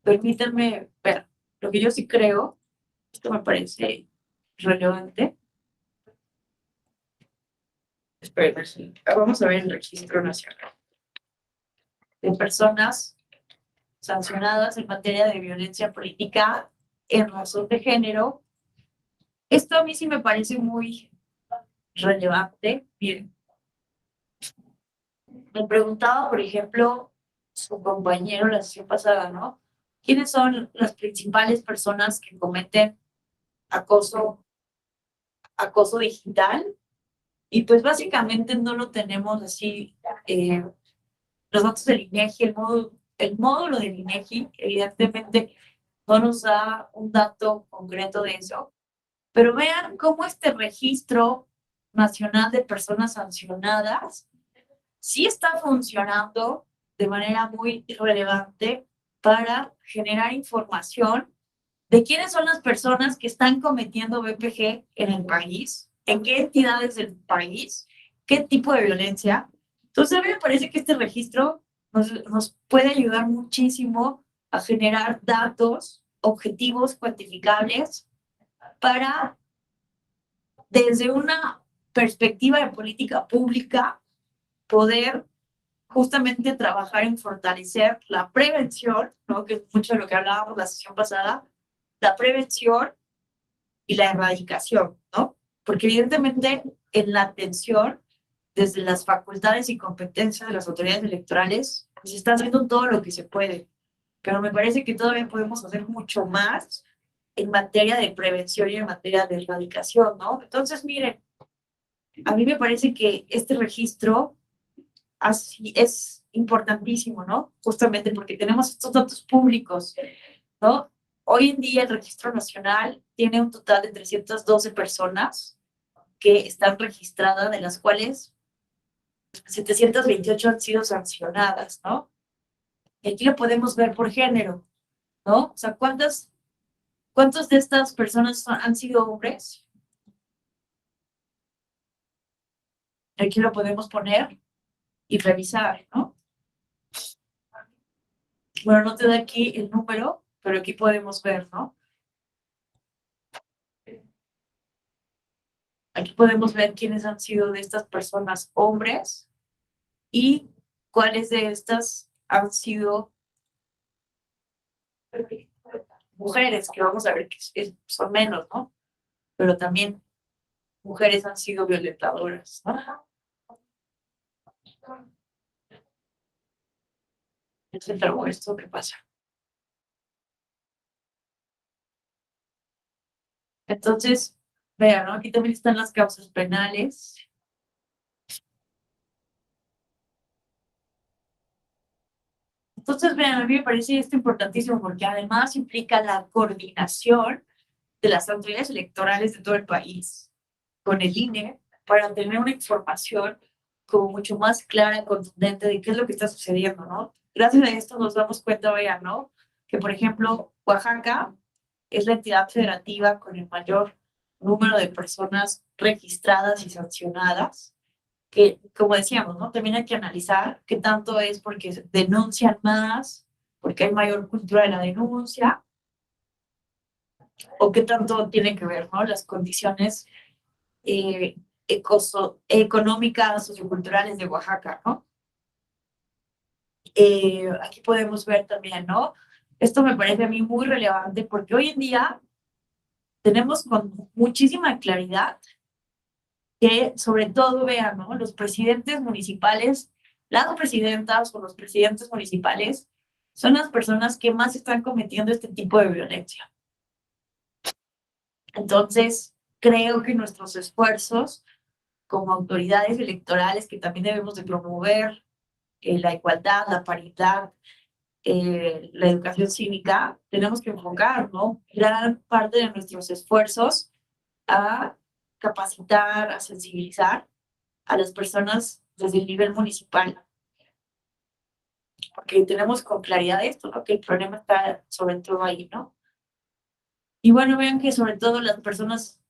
permítanme ver, lo que yo sí creo, esto me parece relevante. Esperen, sí. Vamos a ver el registro nacional de personas sancionadas en materia de violencia política en razón de género. Esto a mí sí me parece muy relevante. Miren, me preguntaba, por ejemplo, su compañero la sesión pasada, ¿no? ¿Quiénes son las principales personas que cometen acoso, acoso digital? Y pues básicamente no lo tenemos así, los datos del INEGI, el módulo del INEGI, evidentemente no nos da un dato concreto de eso, pero vean cómo este registro nacional de personas sancionadas sí está funcionando de manera muy relevante para generar información de quiénes son las personas que están cometiendo BPG en el país, en qué entidades del país, qué tipo de violencia. Entonces, a mí me parece que este registro nos puede ayudar muchísimo a generar datos objetivos, cuantificables, para, desde una perspectiva de política pública, poder justamente trabajar en fortalecer la prevención, ¿no? Que es mucho de lo que hablábamos la sesión pasada, la prevención y la erradicación, ¿no? Porque evidentemente en la atención desde las facultades y competencias de las autoridades electorales, se está haciendo todo lo que se puede, pero me parece que todavía podemos hacer mucho más en materia de prevención y en materia de erradicación, ¿no? Entonces, miren, a mí me parece que este registro así es importantísimo, ¿no? Justamente porque tenemos estos datos públicos, ¿no? Hoy en día el registro nacional tiene un total de 312 personas que están registradas, de las cuales 728 han sido sancionadas, ¿no? Y aquí lo podemos ver por género, ¿no? O sea, ¿cuántos de estas personas han sido hombres? Aquí lo podemos poner y revisar, ¿no? Bueno, no te da aquí el número, pero aquí podemos ver, ¿no? Aquí podemos ver quiénes han sido de estas personas hombres y cuáles de estas han sido mujeres, que vamos a ver que son menos, ¿no? Pero también mujeres han sido violentadoras, ¿no? Se trabó esto, ¿qué pasa? Entonces, vean, ¿no? Aquí también están las causas penales. Entonces, vean, a mí me parece esto importantísimo porque además implica la coordinación de las autoridades electorales de todo el país con el INE para tener una información como mucho más clara y contundente de qué es lo que está sucediendo, ¿no? Gracias a esto nos damos cuenta, vean, ¿no? Que, por ejemplo, Oaxaca es la entidad federativa con el mayor número de personas registradas y sancionadas, que, como decíamos, ¿no? También hay que analizar qué tanto es porque denuncian más, porque hay mayor cultura de la denuncia, o qué tanto tiene que ver, ¿no? Las condiciones económicas, socioculturales de Oaxaca, ¿no? Aquí podemos ver también, ¿no? Esto me parece a mí muy relevante porque hoy en día tenemos con muchísima claridad que, sobre todo, vean, ¿no? Los presidentes municipales, las presidentas o los presidentes municipales son las personas que más están cometiendo este tipo de violencia. Entonces, creo que nuestros esfuerzos como autoridades electorales, que también debemos de promover la igualdad, la paridad, la educación cívica, tenemos que enfocar, ¿no? Gran parte de nuestros esfuerzos a capacitar, a sensibilizar a las personas desde el nivel municipal, porque tenemos con claridad esto, ¿no? Que el problema está sobre todo ahí, ¿no? Y bueno, vean que sobre todo las personas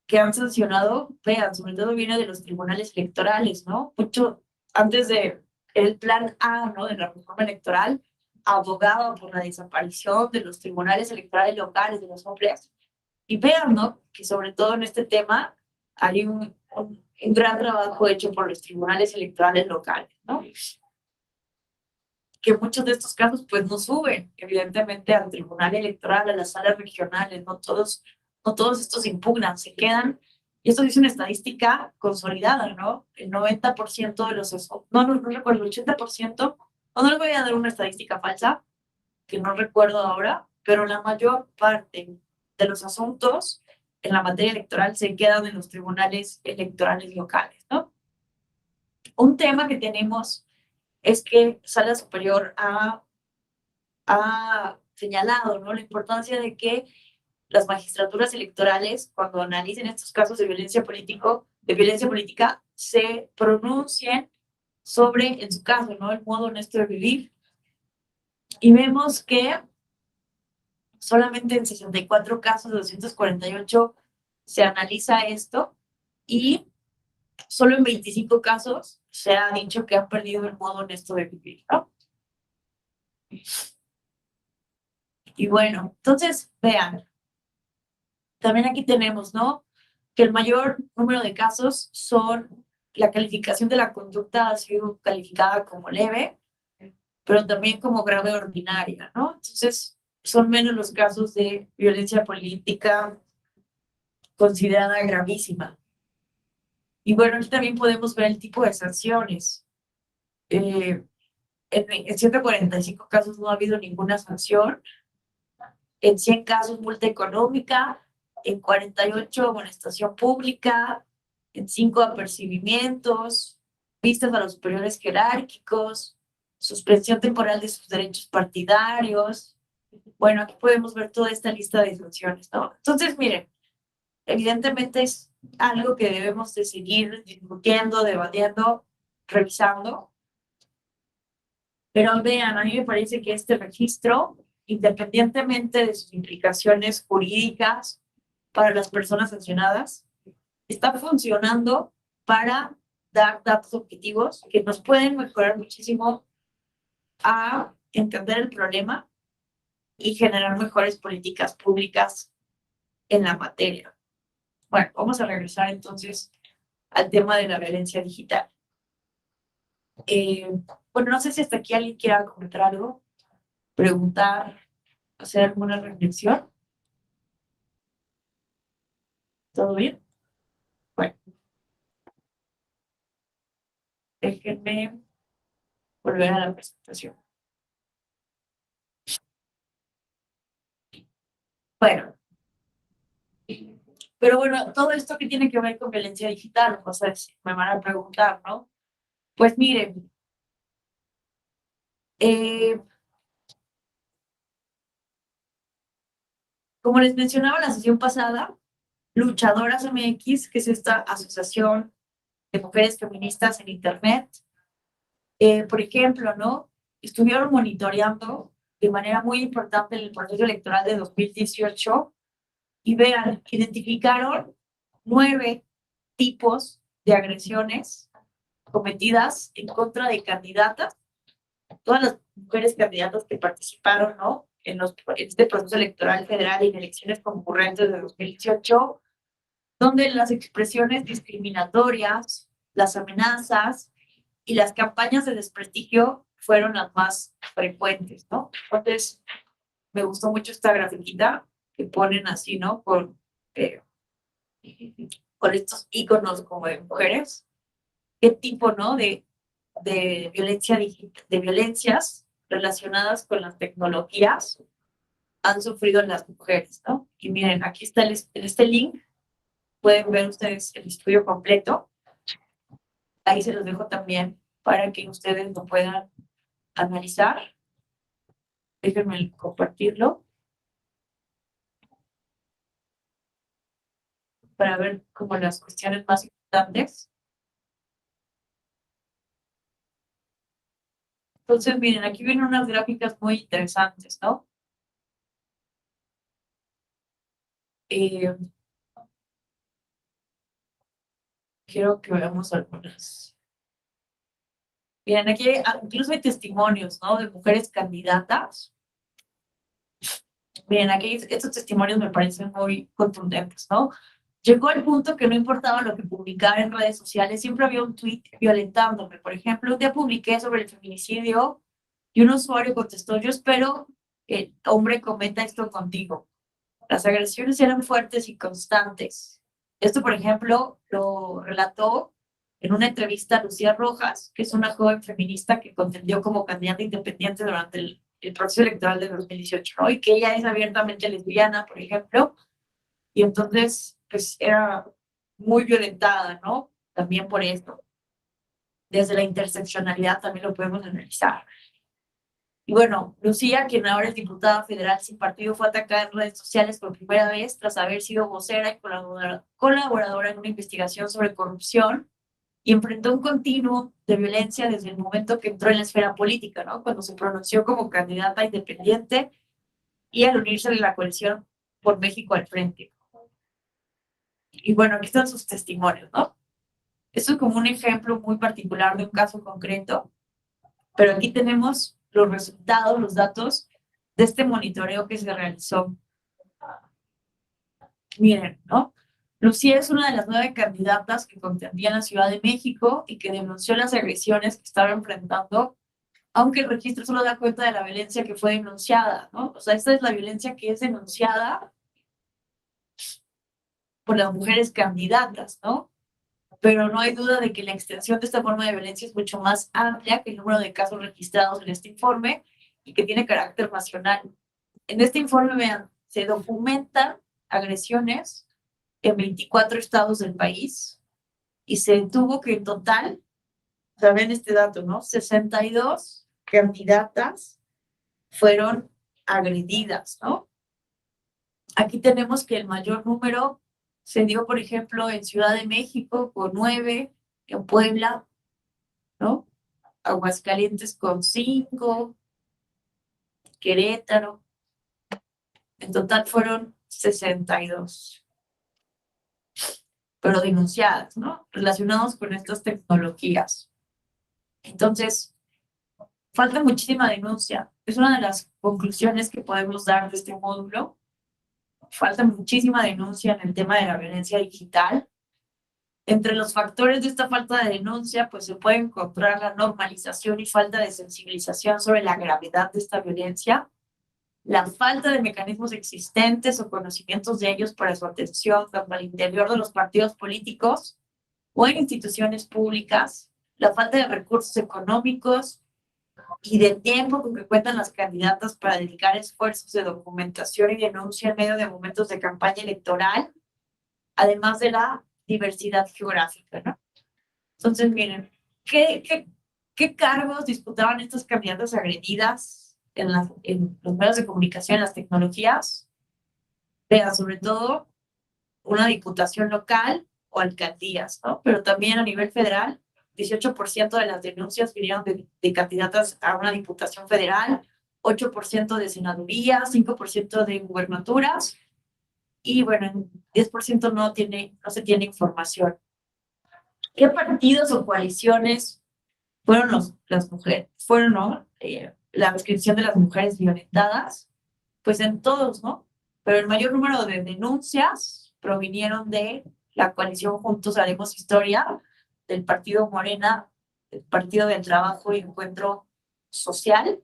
que han sancionado, vean, sobre todo viene de los tribunales electorales, ¿no? Mucho antes de el plan A, ¿no? De la reforma electoral, abogaba por la desaparición de los tribunales electorales locales, de los hombres. Y vean, ¿no? Que sobre todo en este tema hay un gran trabajo hecho por los tribunales electorales locales, ¿no? Que muchos de estos casos pues no suben, evidentemente, al tribunal electoral, a las salas regionales, no todos estos impugnan, se quedan, y esto dice una estadística consolidada, ¿no? El 90% de los, no recuerdo, el 80%, no les voy a dar una estadística falsa, que no recuerdo ahora, pero la mayor parte de los asuntos en la materia electoral se quedan en los tribunales electorales locales, ¿no? Un tema que tenemos es que Sala Superior ha señalado, ¿no? La importancia de que las magistraturas electorales, cuando analicen estos casos de violencia política, se pronuncien sobre, en su caso, ¿no? El modo honesto de vivir. Y vemos que solamente en 64 casos de 248 se analiza esto y solo en 25 casos se ha dicho que han perdido el modo honesto de vivir, ¿no? Y bueno, entonces, vean, también aquí tenemos, ¿no? Que el mayor número de casos son, la calificación de la conducta ha sido calificada como leve, pero también como grave ordinaria, ¿no? Entonces, son menos los casos de violencia política considerada gravísima. Y bueno, aquí también podemos ver el tipo de sanciones. En 145 casos no ha habido ninguna sanción, en 100 casos multa económica, en 48 amonestación pública, en 5 apercibimientos, vistas a los superiores jerárquicos, suspensión temporal de sus derechos partidarios. Bueno, aquí podemos ver toda esta lista de sanciones, ¿no? Entonces, miren, evidentemente es algo que debemos de seguir discutiendo, debatiendo, revisando. Pero vean, a mí me parece que este registro, independientemente de sus implicaciones jurídicas para las personas sancionadas, está funcionando para dar datos objetivos que nos pueden mejorar muchísimo a entender el problema y generar mejores políticas públicas en la materia. Bueno, vamos a regresar entonces al tema de la violencia digital. Eh, bueno, no sé si hasta aquí alguien quiera comentar algo, preguntar, hacer alguna reflexión. ¿Todo bien? Bueno, déjenme volver a la presentación. Bueno, pero bueno, todo esto que tiene que ver con violencia digital, o sea, me van a preguntar, ¿no? Pues miren, eh, como les mencionaba en la sesión pasada, Luchadoras MX, que es esta asociación de mujeres feministas en Internet, por ejemplo, ¿no? Estuvieron monitoreando de manera muy importante el proceso electoral de 2018 y vean, identificaron 9 tipos de agresiones cometidas en contra de candidatas, todas las mujeres candidatas que participaron, ¿no? En este proceso electoral federal y en elecciones concurrentes de 2018, donde las expresiones discriminatorias, las amenazas y las campañas de desprestigio fueron las más frecuentes, ¿no? Entonces, me gustó mucho esta grafiquita que ponen así, ¿no? Eh, con estos íconos como de mujeres, qué tipo, ¿no? De violencia de violencias relacionadas con las tecnologías han sufrido las mujeres, ¿no? Y miren, aquí está en este link, pueden ver ustedes el estudio completo. Ahí se los dejo también para que ustedes lo puedan analizar. Déjenme compartirlo para ver como las cuestiones más importantes. Entonces, miren, aquí vienen unas gráficas muy interesantes, ¿no? Eh, quiero que veamos algunas. Miren, aquí incluso hay testimonios, ¿no? De mujeres candidatas. Miren, aquí estos testimonios me parecen muy contundentes, ¿no? Llegó al punto que no importaba lo que publicara en redes sociales, siempre había un tweet violentándome. Por ejemplo, un día publiqué sobre el feminicidio y un usuario contestó, yo espero que el hombre cometa esto contigo. Las agresiones eran fuertes y constantes. Esto, por ejemplo, lo relató en una entrevista a Lucía Rojas, que es una joven feminista que contendió como candidata independiente durante el proceso electoral de 2018, ¿no? Y que ella es abiertamente lesbiana, por ejemplo, y entonces, pues era muy violentada, ¿no? También por esto. Desde la interseccionalidad también lo podemos analizar. Y bueno, Lucía, quien ahora es diputada federal sin partido, fue atacada en redes sociales por primera vez tras haber sido vocera y colaboradora en una investigación sobre corrupción y enfrentó un continuo de violencia desde el momento que entró en la esfera política, ¿no? Cuando se pronunció como candidata independiente y al unirse a la coalición por México al frente. Y bueno, aquí están sus testimonios, ¿no? Esto es como un ejemplo muy particular de un caso concreto, pero aquí tenemos los resultados, los datos de este monitoreo que se realizó. Miren, ¿no? Lucía es una de las 9 candidatas que contendía en la Ciudad de México y que denunció las agresiones que estaba enfrentando, aunque el registro solo da cuenta de la violencia que fue denunciada, ¿no? O sea, esta es la violencia que es denunciada por las mujeres candidatas, ¿no? pero no hay duda de que la extensión de esta forma de violencia es mucho más amplia que el número de casos registrados en este informe y que tiene carácter nacional. En este informe, vean, se documentan agresiones en 24 estados del país y se tuvo que en total, saben este dato, ¿no? 62 candidatas fueron agredidas, ¿no? Aquí tenemos que el mayor número se dio, por ejemplo, en Ciudad de México con 9, en Puebla, ¿no? Aguascalientes con 5, Querétaro. En total fueron 62, pero denunciadas, ¿no? Relacionados con estas tecnologías. Entonces, falta muchísima denuncia. Es una de las conclusiones que podemos dar de este módulo. Falta muchísima denuncia en el tema de la violencia digital. Entre los factores de esta falta de denuncia, pues se puede encontrar la normalización y falta de sensibilización sobre la gravedad de esta violencia, la falta de mecanismos existentes o conocimientos de ellos para su atención, tanto al interior de los partidos políticos o en instituciones públicas, la falta de recursos económicos y de tiempo con que cuentan las candidatas para dedicar esfuerzos de documentación y denuncia en medio de momentos de campaña electoral, además de la diversidad geográfica, ¿no? Entonces, miren, ¿qué cargos disputaban estas candidatas agredidas en los medios de comunicación, en las tecnologías? Vean, sobre todo, una diputación local o alcaldías, ¿no? Pero también a nivel federal, 18% de las denuncias vinieron de candidatas a una diputación federal, 8% de senaduría, 5% de gubernaturas, y bueno, en 10% no se tiene información. ¿Qué partidos o coaliciones fueron las mujeres? Fueron, ¿no? La descripción de las mujeres violentadas, pues en todos, ¿no? Pero el mayor número de denuncias provinieron de la coalición Juntos Haremos Historia, del partido Morena, del Partido del Trabajo y Encuentro Social.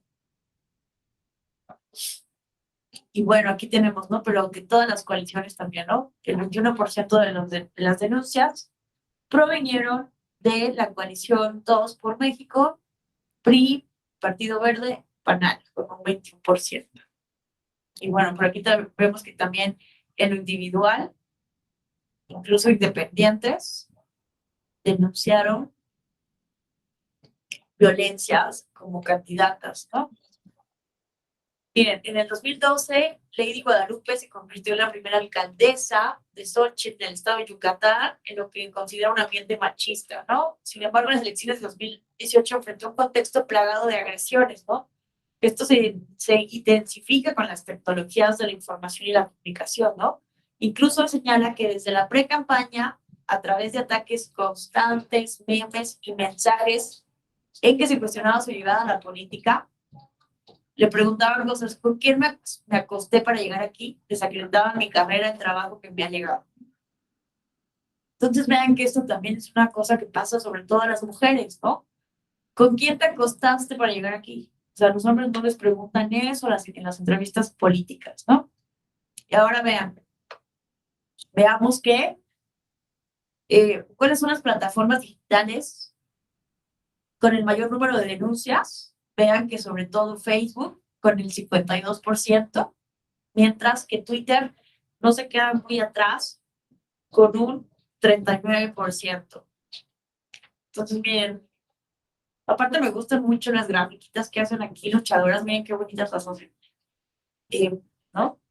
Y bueno, aquí tenemos, ¿no? Pero que todas las coaliciones también, ¿no? El 21% de las denuncias provinieron de la coalición Todos por México, PRI, Partido Verde, PANAL, con un 21%. Y bueno, por aquí vemos que también en lo individual, incluso independientes, denunciaron violencias como candidatas, ¿no? Miren, en el 2012, Lady Guadalupe se convirtió en la primera alcaldesa de Xochitl, del estado de Yucatán, en lo que considera un ambiente machista, ¿no? Sin embargo, en las elecciones de 2018 enfrentó un contexto plagado de agresiones, ¿no? Esto se intensifica con las tecnologías de la información y la comunicación, ¿no? Incluso señala que desde la pre-campaña, a través de ataques constantes, memes y mensajes en que se cuestionaba su llegada a la política, le preguntaban cosas, ¿con quién me acosté para llegar aquí? Desacreditaban mi carrera, el trabajo que me ha llegado. Entonces vean que esto también es una cosa que pasa sobre todo a las mujeres, ¿no? ¿Con quién te acostaste para llegar aquí? O sea, los hombres no les preguntan eso en las entrevistas políticas, ¿no? Y ahora veamos cuáles son las plataformas digitales con el mayor número de denuncias. Vean que sobre todo Facebook con el 52%, mientras que Twitter no se queda muy atrás con un 39%. Entonces, miren, aparte me gustan mucho las grafiquitas que hacen aquí luchadoras, miren qué bonitas las hacen, ¿no?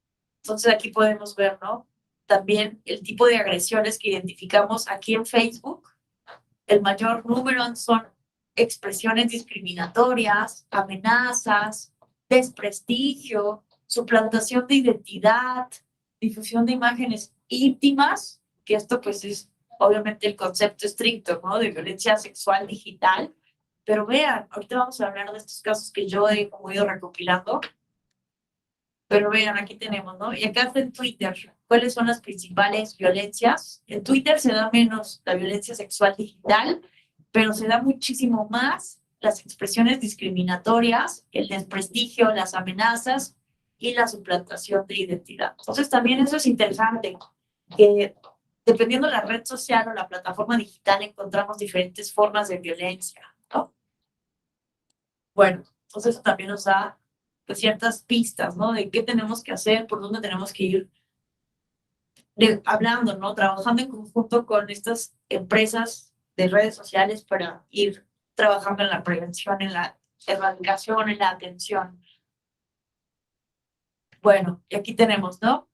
Entonces aquí podemos ver, ¿no? También el tipo de agresiones que identificamos aquí en Facebook. El mayor número son expresiones discriminatorias, amenazas, desprestigio, suplantación de identidad, difusión de imágenes íntimas, que esto pues es obviamente el concepto estricto, ¿no? De violencia sexual digital. Pero vean, ahorita vamos a hablar de estos casos que yo he como ido recopilando. Pero vean, aquí tenemos, ¿no? Y acá está en Twitter. ¿Cuáles son las principales violencias? En Twitter se da menos la violencia sexual digital, pero se da muchísimo más las expresiones discriminatorias, el desprestigio, las amenazas y la suplantación de identidad. Entonces también eso es interesante, que dependiendo de la red social o la plataforma digital, encontramos diferentes formas de violencia, ¿no? Bueno, entonces eso también nos da pues, ciertas pistas, ¿no? De qué tenemos que hacer, por dónde tenemos que ir hablando, ¿no? Trabajando en conjunto con estas empresas de redes sociales para ir trabajando en la prevención, en la erradicación, en la atención. Bueno, y aquí tenemos, ¿no?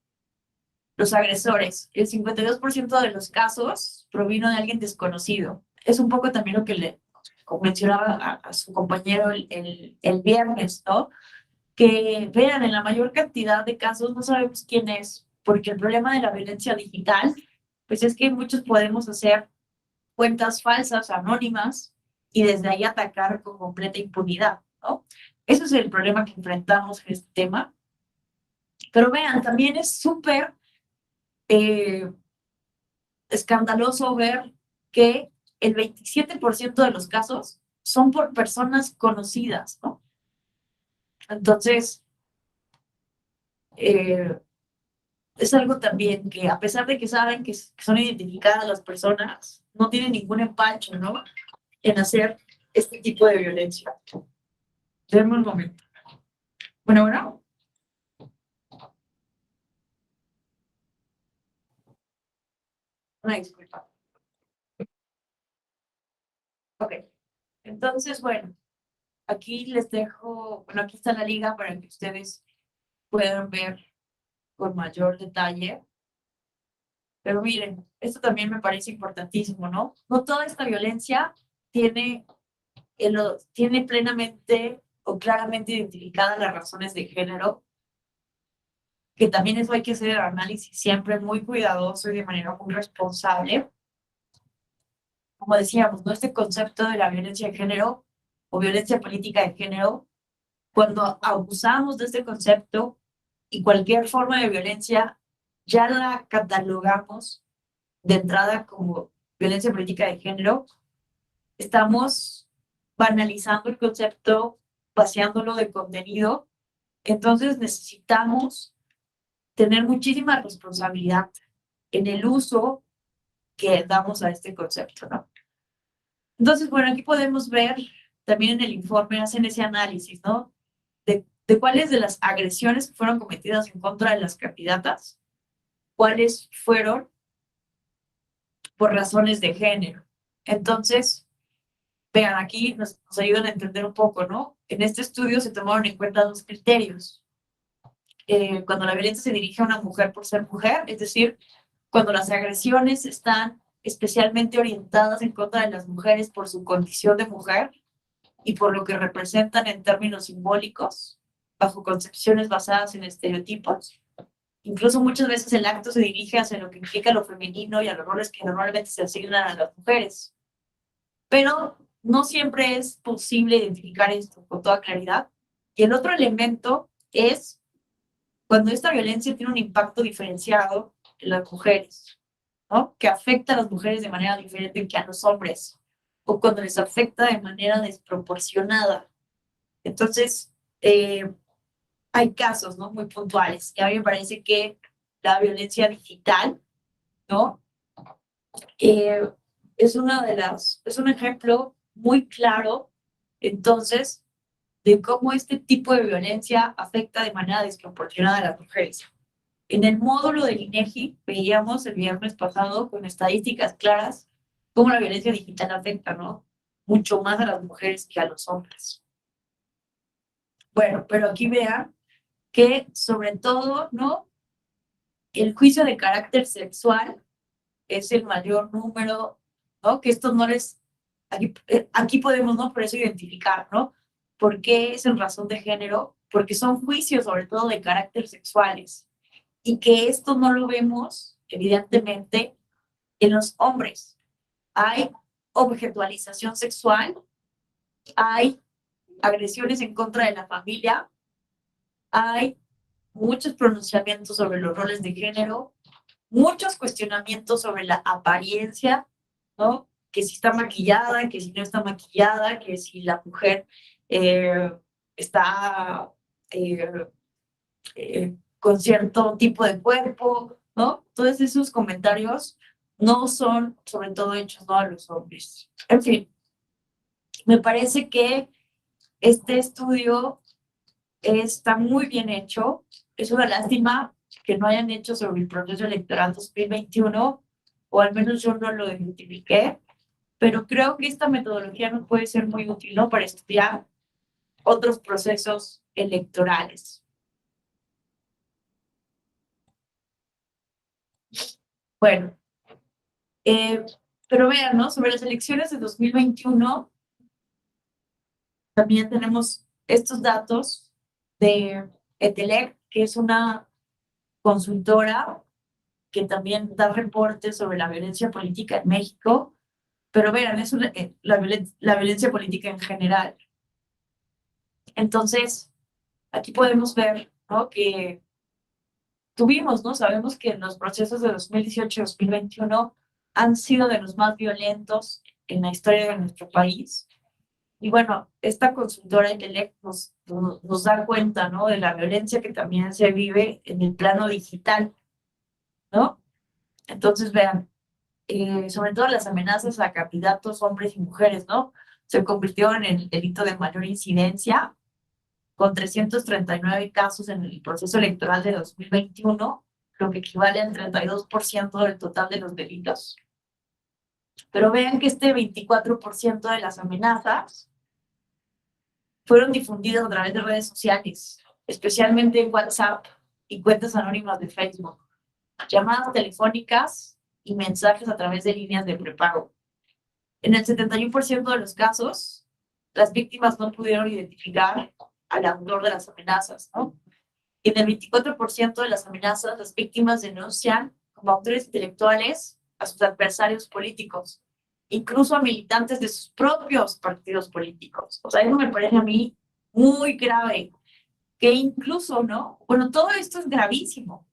Los agresores. El 52% de los casos provino de alguien desconocido. Es un poco también lo que le como mencionaba a su compañero el viernes, ¿no? Que vean, en la mayor cantidad de casos no sabemos quién es, porque el problema de la violencia digital, pues es que muchos podemos hacer cuentas falsas, anónimas, y desde ahí atacar con completa impunidad, ¿no? Ese es el problema que enfrentamos en este tema. Pero vean, también es súper escandaloso ver que el 27% de los casos son por personas conocidas, ¿no? Entonces, es algo también que a pesar de que saben que son identificadas las personas, no tienen ningún empacho, ¿no? En hacer este tipo de violencia. Denme un momento. Bueno. Una disculpa. Ok. Entonces, bueno, aquí les dejo, bueno, aquí está la liga para que ustedes puedan ver con mayor detalle. Pero miren, esto también me parece importantísimo, ¿no? No toda esta violencia tiene, tiene plenamente o claramente identificadas las razones de género, que también eso hay que hacer el análisis siempre muy cuidadoso y de manera muy responsable. Como decíamos, ¿no? Este concepto de la violencia de género o violencia política de género, cuando abusamos de este concepto y cualquier forma de violencia, ya la catalogamos de entrada como violencia política de género, estamos banalizando el concepto, vaciándolo de contenido. Entonces necesitamos tener muchísima responsabilidad en el uso que damos a este concepto, ¿no? Entonces, bueno, aquí podemos ver, también en el informe hacen ese análisis, ¿no? De cuáles de las agresiones que fueron cometidas en contra de las candidatas, cuáles fueron por razones de género. Entonces, vean, aquí nos ayudan a entender un poco, ¿no? En este estudio se tomaron en cuenta dos criterios. Cuando la violencia se dirige a una mujer por ser mujer, es decir, cuando las agresiones están especialmente orientadas en contra de las mujeres por su condición de mujer y por lo que representan en términos simbólicos, bajo concepciones basadas en estereotipos. Incluso muchas veces el acto se dirige hacia lo que implica lo femenino y a los roles que normalmente se asignan a las mujeres. Pero no siempre es posible identificar esto con toda claridad. Y el otro elemento es cuando esta violencia tiene un impacto diferenciado en las mujeres, ¿no? Que afecta a las mujeres de manera diferente que a los hombres, o cuando les afecta de manera desproporcionada. Entonces, hay casos, ¿no? Muy puntuales. Y a mí me parece que la violencia digital, ¿no? Es es un ejemplo muy claro, entonces, de cómo este tipo de violencia afecta de manera desproporcionada a las mujeres. En el módulo del INEGI veíamos el viernes pasado con estadísticas claras cómo la violencia digital afecta, ¿no? Mucho más a las mujeres que a los hombres. Bueno, pero aquí vean que sobre todo, ¿no? El juicio de carácter sexual es el mayor número, ¿no? Que esto no les, aquí podemos, ¿no? Por eso identificar, ¿no? ¿Por qué es en razón de género? Porque son juicios sobre todo de carácter sexuales y que esto no lo vemos, evidentemente, en los hombres. Hay objetualización sexual, hay agresiones en contra de la familia, hay muchos pronunciamientos sobre los roles de género, muchos cuestionamientos sobre la apariencia, ¿no? Que si está maquillada, que si no está maquillada, que si la mujer está eh, con cierto tipo de cuerpo, ¿no? Todos esos comentarios no son sobre todo hechos, ¿no?, a los hombres. En fin, me parece que este estudio está muy bien hecho. Es una lástima que no hayan hecho sobre el proceso electoral 2021, o al menos yo no lo identifiqué, pero creo que esta metodología nos puede ser muy útil, ¿no?, para estudiar otros procesos electorales. Bueno, pero vean, ¿no?, sobre las elecciones de 2021, también tenemos estos datos de Etelec, que es una consultora que también da reportes sobre la violencia política en México, pero vean, es la violencia política en general. Entonces, aquí podemos ver, ¿no?, que tuvimos, ¿no?, sabemos que los procesos de 2018 y 2021 han sido de los más violentos en la historia de nuestro país. Y bueno, esta consultora Intelect nos da cuenta, ¿no?, de la violencia que también se vive en el plano digital, ¿no? Entonces, vean, sobre todo las amenazas a candidatos, hombres y mujeres, ¿no?, se convirtieron en el delito de mayor incidencia, con 339 casos en el proceso electoral de 2021, lo que equivale al 32% del total de los delitos. Pero vean que este 24% de las amenazas fueron difundidas a través de redes sociales, especialmente en WhatsApp y cuentas anónimas de Facebook, llamadas telefónicas y mensajes a través de líneas de prepago. En el 71% de los casos, las víctimas no pudieron identificar al autor de las amenazas, ¿no? Y en el 24% de las amenazas, las víctimas denuncian como autores intelectuales a sus adversarios políticos, incluso a militantes de sus propios partidos políticos. O sea, eso me parece a mí muy grave, que incluso, ¿no? Bueno, todo esto es gravísimo,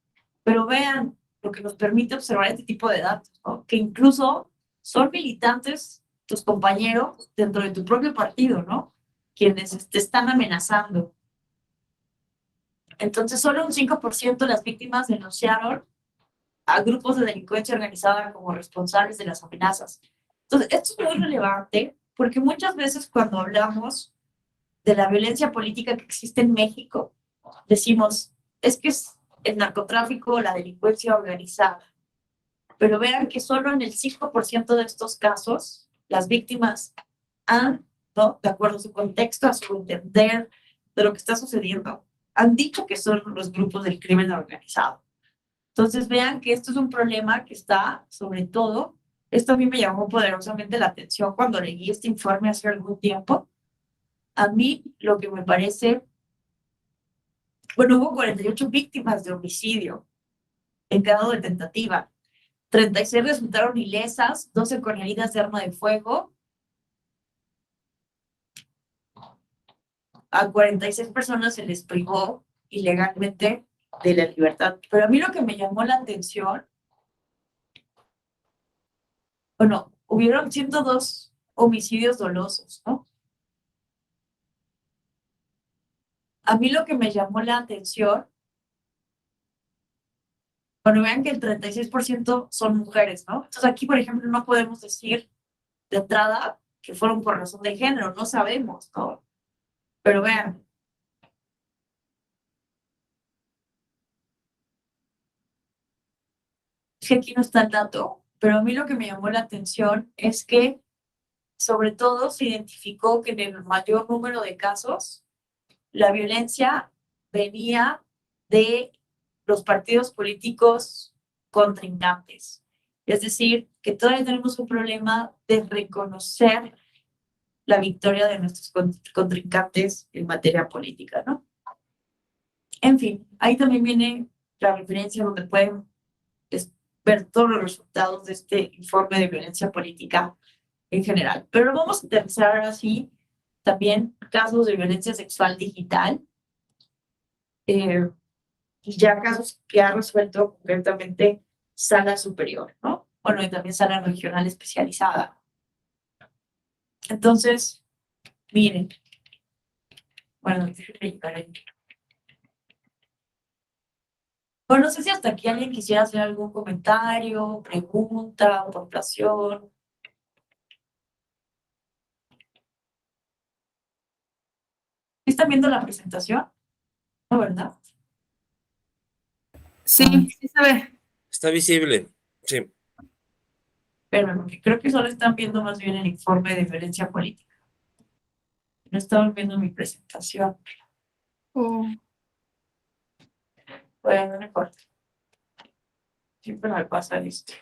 pero vean lo que nos permite observar este tipo de datos, ¿no?, que incluso son militantes, tus compañeros dentro de tu propio partido, ¿no?, quienes te están amenazando. Entonces, solo un 5% de las víctimas denunciaron a grupos de delincuencia organizada como responsables de las amenazas. Entonces, esto es muy relevante porque muchas veces cuando hablamos de la violencia política que existe en México, decimos, es que es el narcotráfico o la delincuencia organizada. Pero vean que solo en el 5% de estos casos, las víctimas han, ¿no?, de acuerdo a su contexto, a su entender de lo que está sucediendo, han dicho que son los grupos del crimen organizado. Entonces vean que esto es un problema que está, sobre todo, esto a mí me llamó poderosamente la atención cuando leí este informe hace algún tiempo. A mí lo que me parece, bueno, hubo 48 víctimas de homicidio en grado de tentativa, 36 resultaron ilesas, 12 con heridas de arma de fuego, a 46 personas se les privó ilegalmente de la libertad. Pero a mí lo que me llamó la atención, bueno, hubieron 102 homicidios dolosos, ¿no? A mí lo que me llamó la atención, bueno, vean que el 36% son mujeres, ¿no? Entonces aquí, por ejemplo, no podemos decir de entrada que fueron por razón de género, no sabemos, ¿no? Pero vean, es que aquí no está el dato, pero a mí lo que me llamó la atención es que sobre todo se identificó que en el mayor número de casos la violencia venía de los partidos políticos contrincantes. Es decir, que todavía tenemos un problema de reconocer la victoria de nuestros contrincantes en materia política, ¿no? En fin, ahí también viene la referencia donde pueden ver todos los resultados de este informe de violencia política en general. Pero vamos a aterrizar ahora sí también casos de violencia sexual digital, y ya casos que ha resuelto concretamente sala superior, ¿no? Bueno, y también sala regional especializada. Entonces, miren, bueno, déjenme llegar ahí. Bueno, no sé si hasta aquí alguien quisiera hacer algún comentario, pregunta, aportación. ¿Están viendo la presentación? ¿No, verdad? Sí, sí se ve. Está visible, sí. Pero porque creo que solo están viendo más bien el informe de violencia política. No estaban viendo mi presentación. Oh. Bueno, no importa. Siempre me pasa esto.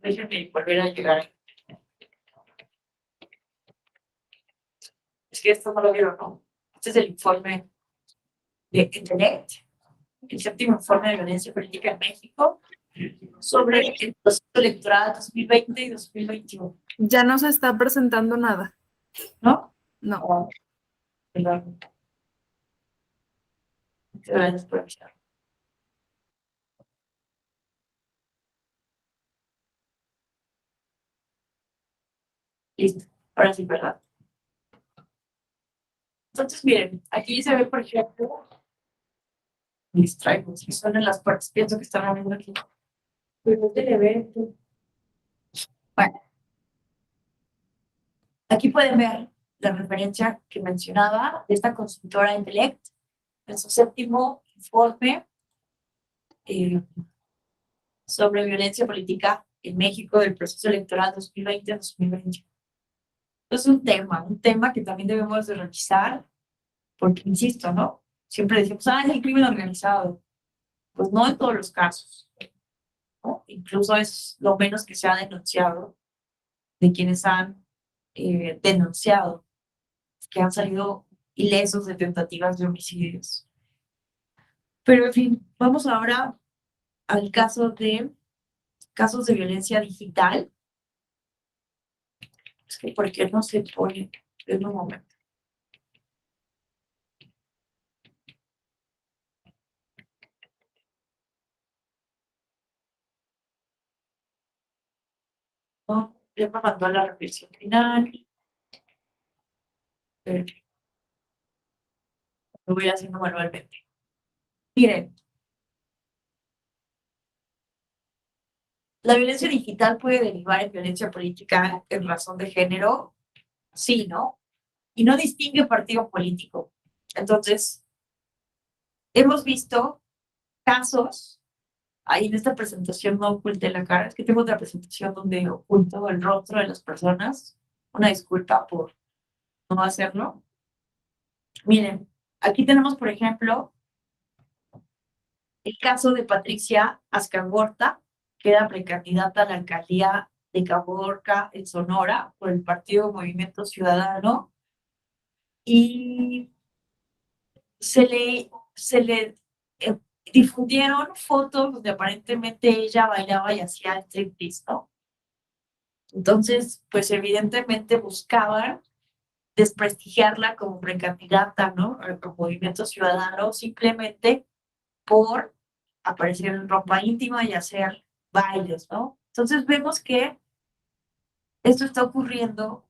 Déjenme volver a llegar. Es que esto no lo vieron, ¿no? Este es el informe de Internet, el séptimo informe de violencia política en México sobre el proceso electoral 2020 y 2021, Ya no se está presentando nada. ¿no? No. Oh, perdón. Gracias por avisar. Listo. Ahora sí, ¿verdad? Entonces, miren, aquí se ve, por ejemplo, me distraigo, si son en las partes, pienso que están hablando aquí. Pero es del evento. Bueno, aquí pueden ver la referencia que mencionaba de esta consultora Intelect en su séptimo informe sobre violencia política en México del proceso electoral 2020-2021. Es un tema que también debemos de revisar, porque insisto, ¿no? Siempre decimos, es el crimen organizado. Pues no en todos los casos, ¿no? Incluso es lo menos que se ha denunciado de quienes han denunciado, que han salido ilesos de tentativas de homicidios. Pero en fin, vamos ahora al caso de casos de violencia digital. Es que, ¿por qué no se pone en un momento? ¿No? Ya me mandó a la reflexión final. Lo voy haciendo manualmente. Miren, la violencia digital puede derivar en violencia política en razón de género, sí, ¿no? Y no distingue partido político. Entonces, hemos visto casos, ahí en esta presentación no oculté la cara, es que tengo otra presentación donde oculto el rostro de las personas. Una disculpa por no hacerlo. Miren, aquí tenemos, por ejemplo, el caso de Patricia Azcargorta, que era precandidata a la alcaldía de Caborca, en Sonora, por el partido Movimiento Ciudadano, y se le difundieron fotos donde aparentemente ella bailaba y hacía striptease, ¿no? Entonces, pues evidentemente buscaban desprestigiarla como precandidata, ¿no? Al Movimiento Ciudadano, simplemente por aparecer en ropa íntima y hacer bailes, ¿no? Entonces vemos que esto está ocurriendo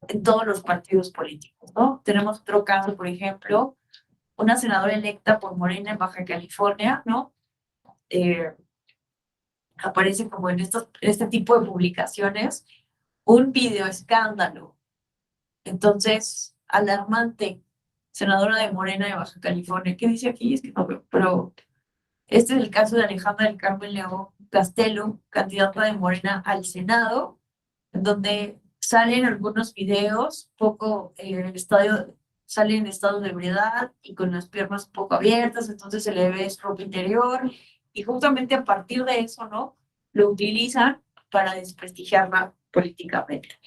en todos los partidos políticos, ¿no? Tenemos otro caso, por ejemplo, una senadora electa por Morena en Baja California, ¿no? Aparece como en este tipo de publicaciones un video escándalo. Entonces, alarmante, senadora de Morena de Baja California. ¿Qué dice aquí? Es que no veo, pero este es el caso de Alejandra del Carmen León Castelo, candidata de Morena al Senado, en donde salen algunos videos, poco el estadio, sale en estado de ebriedad y con las piernas un poco abiertas, entonces se le ve su ropa interior, y justamente a partir de eso, ¿no? Lo utilizan para desprestigiarla políticamente.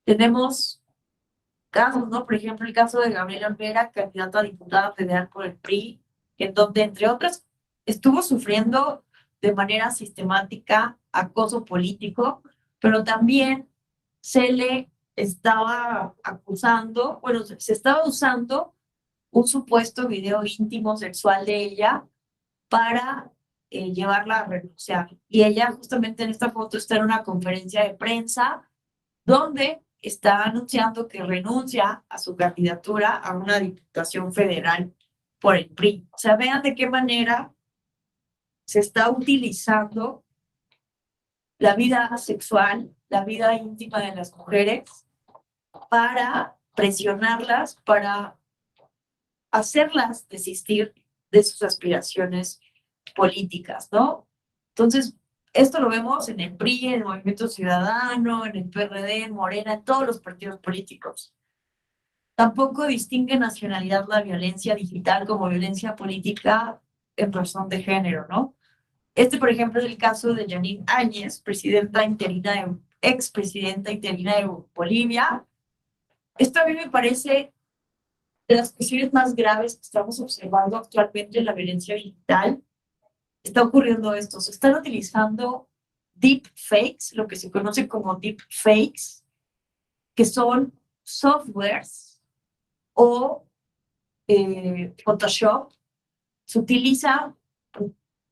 Tenemos casos, ¿no? Por ejemplo, el caso de Gabriela Olvera, candidata a diputada federal por el PRI, en donde, entre otras, estuvo sufriendo de manera sistemática acoso político, pero también se le estaba acusando, bueno, se estaba usando un supuesto video íntimo sexual de ella para llevarla a renunciar. Y ella justamente en esta foto está en una conferencia de prensa donde está anunciando que renuncia a su candidatura a una diputación federal por el PRI. O sea, vean de qué manera se está utilizando la vida sexual, la vida íntima de las mujeres para presionarlas, para hacerlas desistir de sus aspiraciones políticas, ¿no? Entonces, esto lo vemos en el PRI, en el Movimiento Ciudadano, en el PRD, en Morena, en todos los partidos políticos. Tampoco distingue nacionalidad la violencia digital como violencia política en razón de género, ¿no? Por ejemplo, es el caso de Janine Áñez, expresidenta interina de Bolivia. Esto a mí me parece de las cuestiones más graves que estamos observando actualmente en la violencia digital. Está ocurriendo esto, se están utilizando deepfakes, lo que se conoce como deepfakes, que son softwares o Photoshop. Se utiliza,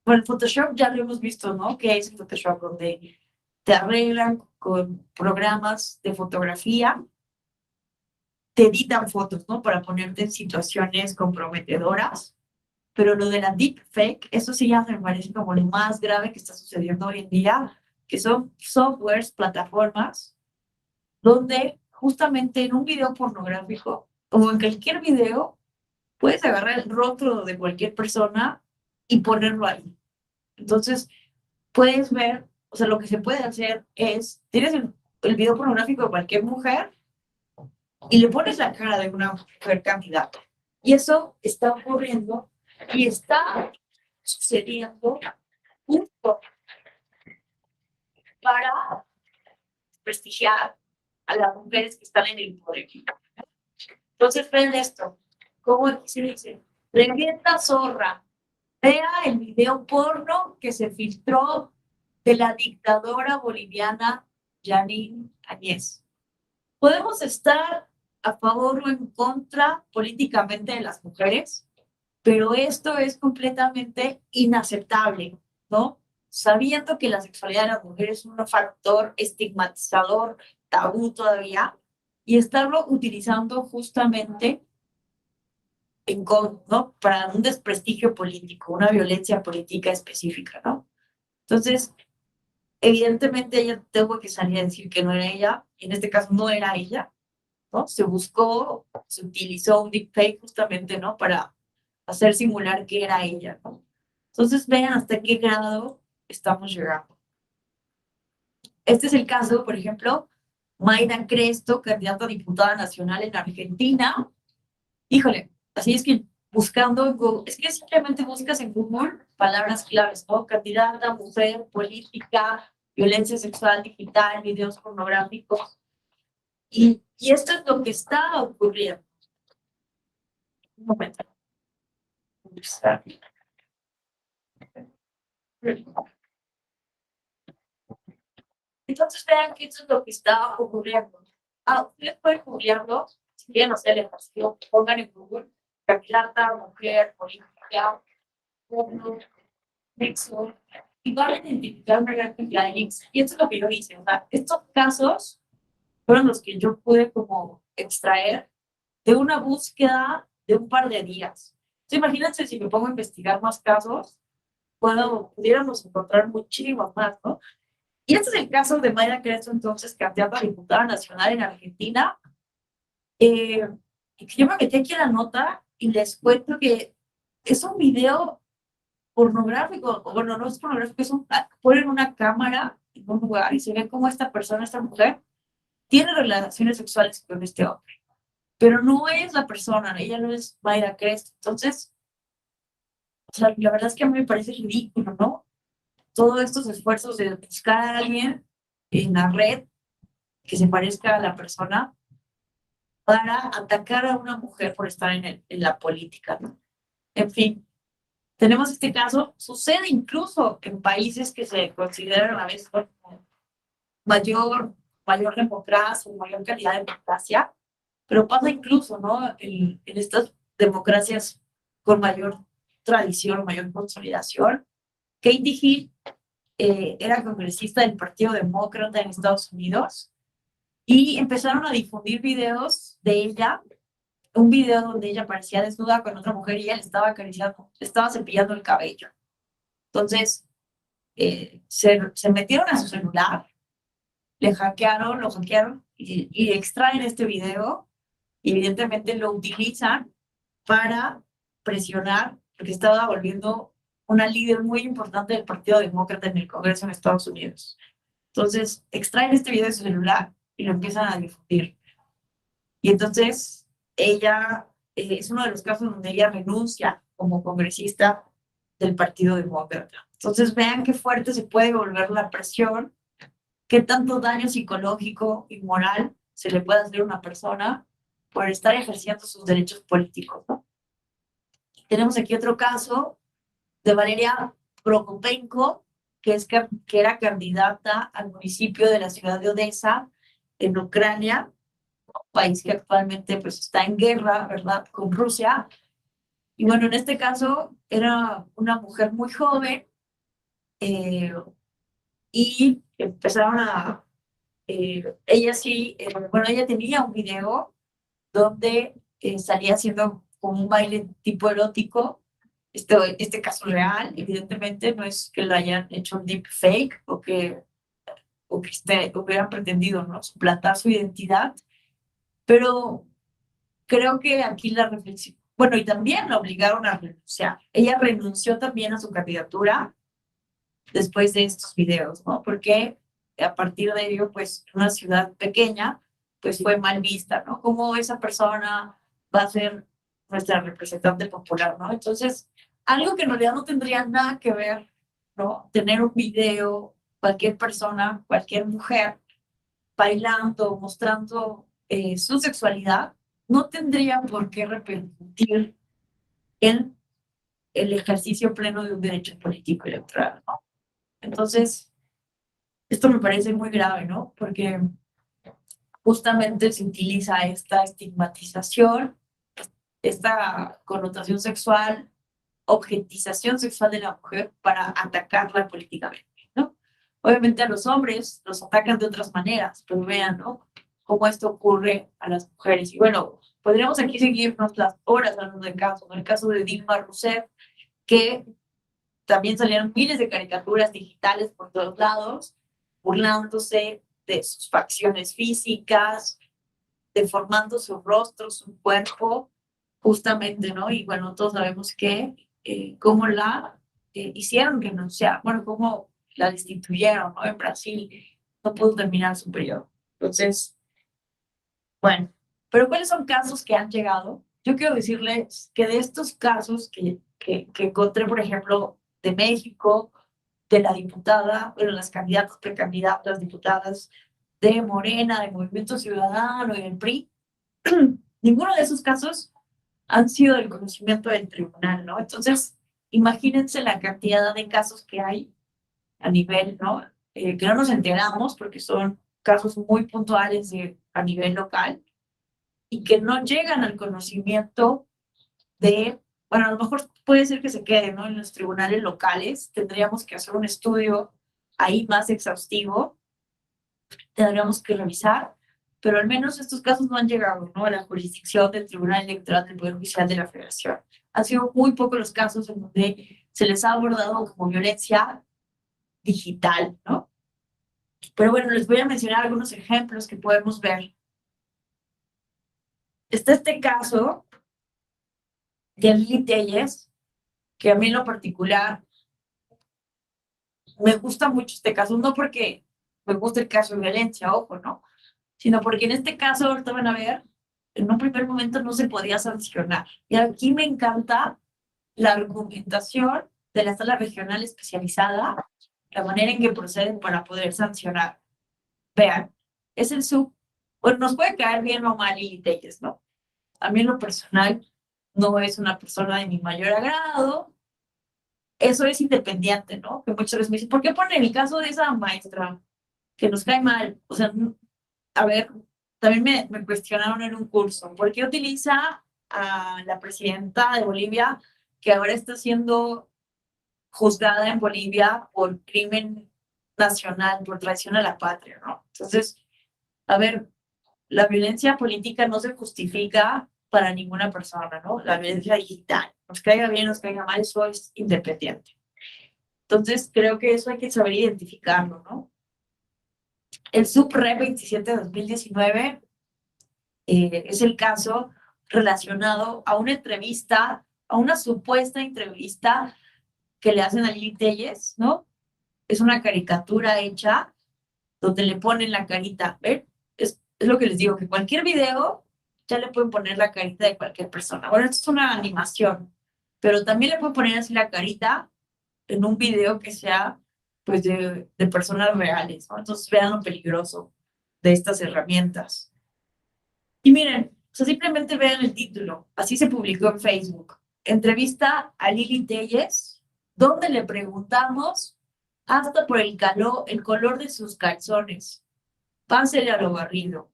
bueno, Photoshop ya lo hemos visto, ¿no? Que es el Photoshop donde te arreglan con programas de fotografía, te editan fotos, ¿no? Para ponerte en situaciones comprometedoras. Pero lo de la deepfake, eso sí ya me parece como lo más grave que está sucediendo hoy en día, que son softwares, plataformas, donde justamente en un video pornográfico o en cualquier video puedes agarrar el rostro de cualquier persona y ponerlo ahí. Entonces, puedes ver, o sea, lo que se puede hacer es, tienes el video pornográfico de cualquier mujer y le pones la cara de una mujer candidata. Y eso está ocurriendo y está sucediendo justo para prestigiar a las mujeres que están en el poder. Entonces, ven esto, ¿cómo se dice? Revienta zorra, vea el video porno que se filtró de la dictadora boliviana Janine Áñez. Podemos estar a favor o en contra políticamente de las mujeres, pero esto es completamente inaceptable, ¿no? Sabiendo que la sexualidad de las mujeres es un factor estigmatizador, tabú todavía, y estarlo utilizando justamente ¿no? Para un desprestigio político, una violencia política específica, ¿no? Entonces, evidentemente ella tuvo que salir a decir que no era ella, en este caso no era ella, ¿no? Se buscó, se utilizó un deepfake justamente, ¿no? Para hacer simular que era ella, ¿no? Entonces vean hasta qué grado estamos llegando. Este es el caso, por ejemplo, Mayra Cresto, candidata a diputada nacional en Argentina. Híjole, así es que buscando en Google, es que simplemente buscas en Google palabras claves, ¿no? Candidata, mujer, política, violencia sexual digital, videos pornográficos. Y esto es lo que está ocurriendo. Un momento. Entonces vean que esto es lo que está ocurriendo. Ustedes pueden googlearlo, si quieren hacer el ejercicio, pongan en Google candidata, mujer, política, porno, sexo, y van a identificar una gran cantidad de links. Y esto es lo que yo hice. O sea, estos casos fueron los que yo pude como extraer de una búsqueda de un par de días. Entonces, imagínense si me pongo a investigar más casos, pudiéramos encontrar muchísimos más, ¿no? Y este es el caso de Mayra Cresto, entonces, candidata a diputada nacional en Argentina. Yo me metí aquí a la nota y les cuento que es un video pornográfico, o bueno, no es pornográfico, ponen una cámara en un lugar y se ve cómo esta persona, esta mujer, tiene relaciones sexuales con este hombre. Pero no es la persona, ella no es Mayra Cresto. Entonces, o sea, la verdad es que a mí me parece ridículo, ¿no? Todos estos esfuerzos de buscar a alguien en la red que se parezca a la persona para atacar a una mujer por estar en la política, ¿no? En fin, tenemos este caso, sucede incluso en países que se consideran a veces como mayor democracia, mayor calidad de democracia, pero pasa incluso, ¿no? En estas democracias con mayor tradición, mayor consolidación. Katie Hill era congresista del Partido Demócrata en Estados Unidos y empezaron a difundir videos de ella un video donde ella aparecía desnuda con otra mujer y ella le estaba acariciando, le estaba cepillando el cabello. Entonces, se metieron a su celular, lo hackearon y extraen este video y evidentemente lo utilizan para presionar, porque estaba volviendo una líder muy importante del Partido Demócrata en el Congreso en Estados Unidos. Entonces, extraen este video de su celular y lo empiezan a difundir. Y entonces, ella es uno de los casos donde ella renuncia como congresista del Partido Demócrata. Entonces, vean qué fuerte se puede volver la presión, qué tanto daño psicológico y moral se le puede hacer a una persona por estar ejerciendo sus derechos políticos, ¿no? Tenemos aquí otro caso de Valeria Prokopenko, que era candidata al municipio de la ciudad de Odessa, en Ucrania, un país que actualmente pues, está en guerra, ¿verdad?, con Rusia. Y bueno, en este caso era una mujer muy joven y empezaron ella tenía un video donde salía haciendo como un baile tipo erótico. Este caso real, evidentemente, no es que lo hayan hecho un deep fake o que hubieran pretendido, ¿no?, suplantar su identidad, pero creo que aquí la reflexión, bueno, y también la obligaron a renunciar. Ella renunció también a su candidatura después de estos videos, ¿no? Porque a partir de ello, pues, una ciudad pequeña, pues fue mal vista, ¿no? ¿Cómo esa persona va a ser nuestra representante popular, ¿no? Entonces, algo que en realidad no tendría nada que ver, ¿no? Tener un video, cualquier persona, cualquier mujer, bailando, mostrando su sexualidad, no tendría por qué repercutir en el ejercicio pleno de un derecho político electoral, ¿no? Entonces, esto me parece muy grave, ¿no? Porque justamente se utiliza esta estigmatización, esta connotación sexual, objetización sexual de la mujer para atacarla políticamente, ¿no? Obviamente a los hombres los atacan de otras maneras, pero vean, ¿no?, cómo esto ocurre a las mujeres. Y bueno, podríamos aquí seguirnos las horas hablando del caso, ¿no? El caso de Dilma Rousseff, que también salieron miles de caricaturas digitales por todos lados, burlándose de sus facciones físicas, deformando su rostro, su cuerpo, justamente, ¿no? Y bueno, todos sabemos que cómo la hicieron renunciar, bueno, cómo la destituyeron, ¿no? En Brasil no pudo terminar su periodo. Entonces, bueno, pero ¿cuáles son casos que han llegado? Yo quiero decirles que de estos casos que encontré, por ejemplo, de México, de la diputada, bueno, las candidatas, precandidatas, diputadas de Morena, de Movimiento Ciudadano y del PRI, ninguno de esos casos han sido del conocimiento del tribunal, ¿no? Entonces, imagínense la cantidad de casos que hay a nivel, ¿no? Que no nos enteramos porque son casos muy puntuales a nivel local y que no llegan al conocimiento bueno, a lo mejor puede ser que se quede, ¿no?, en los tribunales locales. Tendríamos que hacer un estudio ahí más exhaustivo, tendríamos que revisar, pero al menos estos casos no han llegado, ¿no?, a la jurisdicción del Tribunal Electoral del Poder Judicial de la Federación. Han sido muy pocos los casos en donde se les ha abordado como violencia digital, ¿no? Pero bueno, les voy a mencionar algunos ejemplos que podemos ver. Está este caso de Lili Telles, que a mí en lo particular me gusta mucho este caso, no porque me guste el caso de violencia, ojo, ¿no?, sino porque en este caso, ahorita van a ver, en un primer momento no se podía sancionar. Y aquí me encanta la argumentación de la sala regional especializada, la manera en que proceden para poder sancionar. Vean, es bueno, nos puede caer bien o mal Lili Telles, ¿no? A mí en lo personal no es una persona de mi mayor agrado. Eso es independiente, ¿no? Que muchas veces me dicen, ¿por qué ponen el caso de esa maestra que nos cae mal? O sea, a ver, también me cuestionaron en un curso, ¿por qué utiliza a la presidenta de Bolivia, que ahora está siendo juzgada en Bolivia por crimen nacional, por traición a la patria, ¿no? Entonces, a ver, la violencia política no se justifica para ninguna persona, ¿no? La violencia digital, nos caiga bien, nos caiga mal, eso es independiente. Entonces, creo que eso hay que saber identificarlo, ¿no? El SUB-RE 27/2019 es el caso relacionado a una entrevista, a una supuesta entrevista que le hacen a Lili Telles, ¿no? Es una caricatura hecha donde le ponen la carita. ¿Ven? Es lo que les digo, que cualquier video ya le pueden poner la carita de cualquier persona. Bueno, esto es una animación, pero también le pueden poner así la carita en un video que sea pues de personas reales, ¿no? Entonces vean lo peligroso de estas herramientas. Y miren, o sea, simplemente vean el título, así se publicó en Facebook. Entrevista a Lili Telles, donde le preguntamos hasta por el color de sus calzones. Pásele a lo barrido.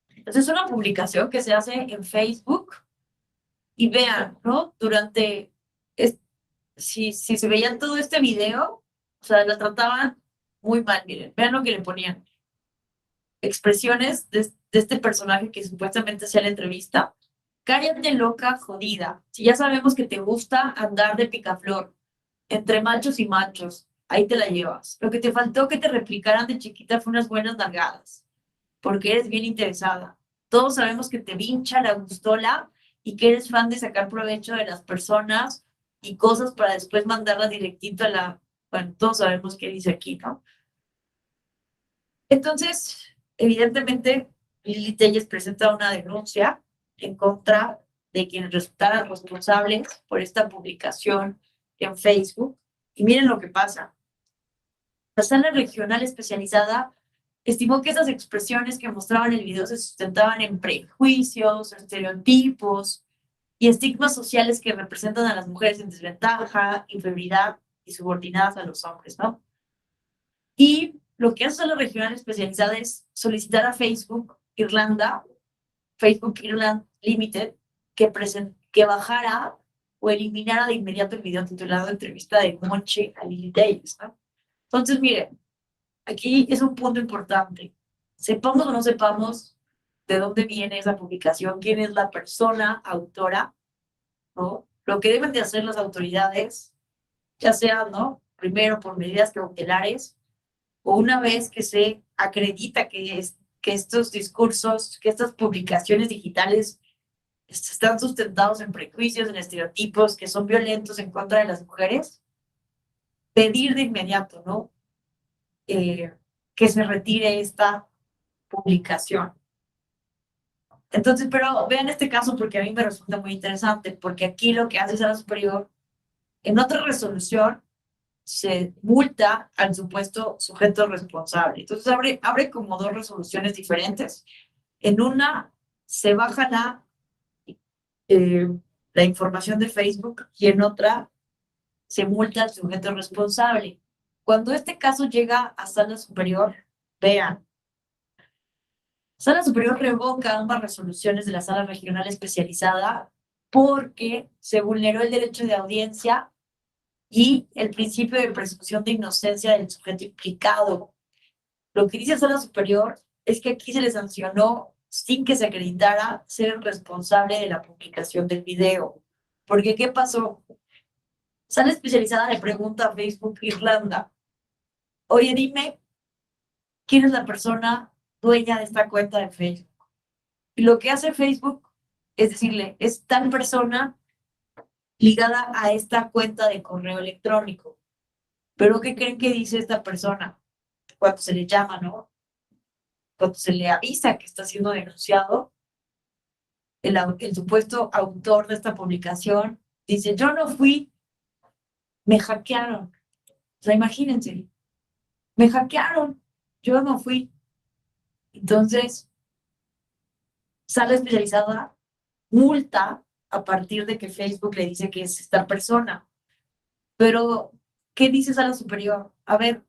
Entonces es una publicación que se hace en Facebook y vean, ¿no? Si se veían todo este video, o sea, la trataban muy mal, miren, vean lo que le ponían. Expresiones de este personaje que supuestamente hacía la entrevista. Cállate loca, jodida. Si ya sabemos que te gusta andar de picaflor, entre machos y machos, ahí te la llevas. Lo que te faltó que te replicaran de chiquita fue unas buenas nalgadas, porque eres bien interesada. Todos sabemos que te vincha la gustola y que eres fan de sacar provecho de las personas y cosas para después mandarlas directito a la... Bueno, todos sabemos qué dice aquí, ¿no? Entonces, evidentemente, Lili Telles presenta una denuncia en contra de quienes resultaran responsables por esta publicación en Facebook. Y miren lo que pasa. La sala regional especializada estimó que esas expresiones que mostraban en el video se sustentaban en prejuicios, estereotipos y estigmas sociales que representan a las mujeres en desventaja, inferioridad y subordinadas a los hombres, ¿no? Y lo que hace la regional especializada es solicitar a Facebook Ireland Limited, que bajara o eliminara de inmediato el video titulado Entrevista de Monche a Lili Telles, ¿no? Entonces, miren, aquí es un punto importante. Sepamos o no sepamos de dónde viene esa publicación, quién es la persona autora, ¿no? Lo que deben de hacer las autoridades, ya sea, ¿no? Primero por medidas cautelares, o una vez que se acredita que estos discursos, que estas publicaciones digitales están sustentados en prejuicios, en estereotipos, que son violentos en contra de las mujeres, pedir de inmediato, ¿no? Que se retire esta publicación. Entonces, pero vean este caso porque a mí me resulta muy interesante, porque aquí lo que hace Sala Superior, en otra resolución, se multa al supuesto sujeto responsable. Entonces abre como dos resoluciones diferentes. En una se baja la información de Facebook y en otra se multa al sujeto responsable. Cuando este caso llega a Sala Superior, vean, Sala Superior revoca ambas resoluciones de la Sala Regional Especializada porque se vulneró el derecho de audiencia y el principio de presunción de inocencia del sujeto implicado. Lo que dice Sala Superior es que aquí se le sancionó sin que se acreditara ser el responsable de la publicación del video. Porque, ¿qué pasó? Sala Especializada le pregunta a Facebook Irlanda, oye, dime, ¿quién es la persona dueña de esta cuenta de Facebook? Y lo que hace Facebook es decirle, es tal persona ligada a esta cuenta de correo electrónico. Pero ¿qué creen que dice esta persona cuando se le llama, ¿no? Cuando se le avisa que está siendo denunciado, el supuesto autor de esta publicación dice, yo no fui, me hackearon. O sea, imagínense, me hackearon, yo no fui. Entonces, Sala Especializada multa a partir de que Facebook le dice que es esta persona. Pero, ¿qué dice Sala Superior? A ver,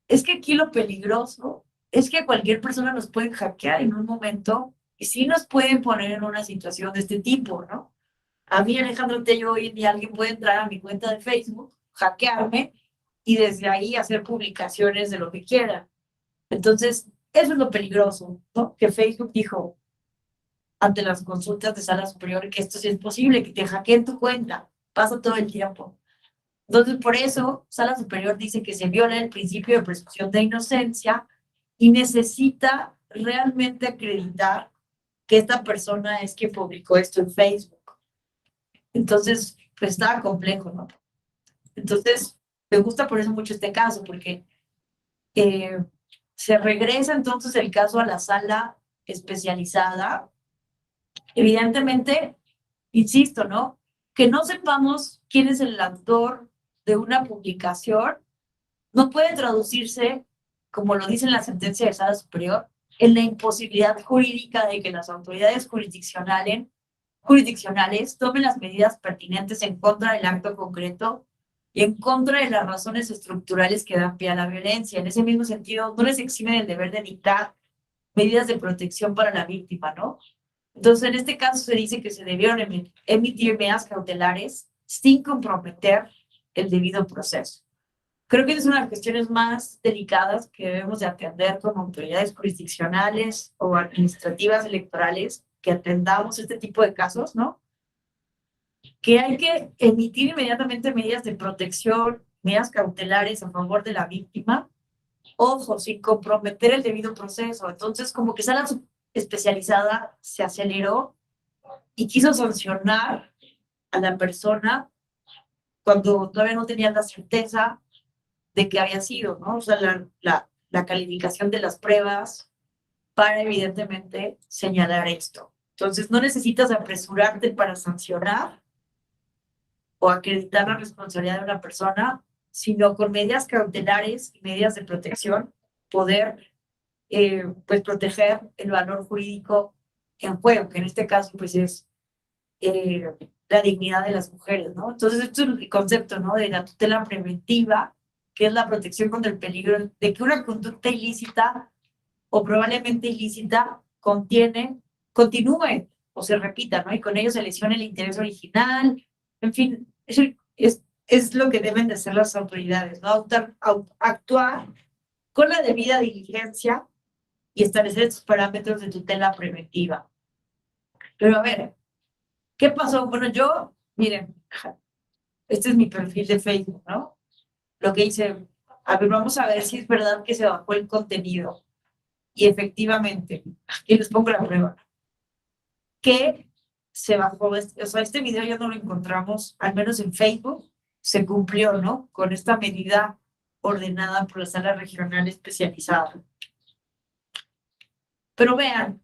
es que aquí lo peligroso es que cualquier persona nos puede hackear en un momento y sí nos pueden poner en una situación de este tipo, ¿no? A mí, Alejandro Tello, hoy en día alguien puede entrar a mi cuenta de Facebook, hackearme y desde ahí hacer publicaciones de lo que quiera. Entonces, eso es lo peligroso, ¿no? Que Facebook dijo, ante las consultas de sala superior que esto sí es posible, que te hackeen tu cuenta, pasa todo el tiempo. Entonces, por eso, sala superior dice que se viola el principio de presunción de inocencia y necesita realmente acreditar que esta persona es quien publicó esto en Facebook. Entonces, pues estaba complejo, ¿no? Entonces, me gusta por eso mucho este caso, porque se regresa entonces el caso a la sala especializada. Evidentemente, insisto, ¿no? Que no sepamos quién es el autor de una publicación no puede traducirse, como lo dice en la sentencia de sala superior, en la imposibilidad jurídica de que las autoridades jurisdiccionales tomen las medidas pertinentes en contra del acto concreto y en contra de las razones estructurales que dan pie a la violencia. En ese mismo sentido, no les eximen el deber de dictar medidas de protección para la víctima, ¿no? Entonces, en este caso se dice que se debieron emitir medidas cautelares sin comprometer el debido proceso. Creo que es una de las cuestiones más delicadas que debemos de atender como autoridades jurisdiccionales o administrativas electorales, que atendamos este tipo de casos, ¿no? Que hay que emitir inmediatamente medidas de protección, medidas cautelares a favor de la víctima, ojo, sin comprometer el debido proceso. Entonces, como que sala especializada se aceleró y quiso sancionar a la persona cuando todavía no tenía la certeza de que había sido, ¿no? O sea, la calificación de las pruebas para evidentemente señalar esto. Entonces, no necesitas apresurarte para sancionar o acreditar la responsabilidad de una persona, sino con medidas cautelares y medidas de protección, poder, pues, proteger el valor jurídico en juego, que en este caso, pues, es la dignidad de las mujeres, ¿no? Entonces, esto es el concepto, ¿no? De la tutela preventiva, que es la protección contra el peligro de que una conducta ilícita o probablemente ilícita continúe o se repita, ¿no? Y con ello se lesiona el interés original, en fin, es lo que deben de hacer las autoridades, ¿no? Actuar con la debida diligencia y establecer estos parámetros de tutela preventiva. Pero a ver, ¿qué pasó? Bueno, miren, este es mi perfil de Facebook, ¿no? Lo que hice, a ver, vamos a ver si es verdad que se bajó el contenido. Y efectivamente, aquí les pongo la prueba, que se bajó, o sea, este video ya no lo encontramos, al menos en Facebook, se cumplió, ¿no? Con esta medida ordenada por la sala regional especializada. Pero vean,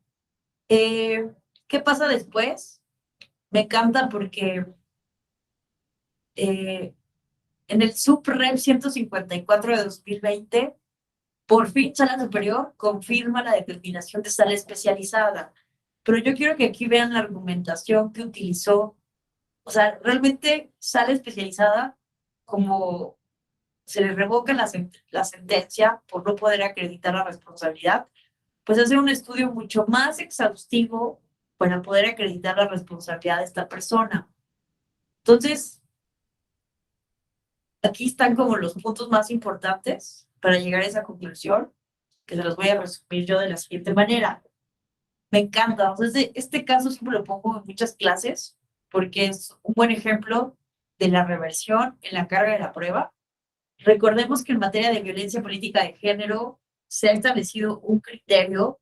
¿qué pasa después? Me encanta porque en el SUPREP 154 de 2020, por fin Sala Superior confirma la determinación de sala especializada. Pero yo quiero que aquí vean la argumentación que utilizó. O sea, realmente Sala Especializada, como se le revoca la sentencia por no poder acreditar la responsabilidad, pues hace un estudio mucho más exhaustivo para poder acreditar la responsabilidad de esta persona. Entonces, aquí están como los puntos más importantes para llegar a esa conclusión, que se los voy a resumir yo de la siguiente manera. Me encanta. Entonces, este caso siempre lo pongo en muchas clases porque es un buen ejemplo de la reversión en la carga de la prueba. Recordemos que en materia de violencia política de género se ha establecido un criterio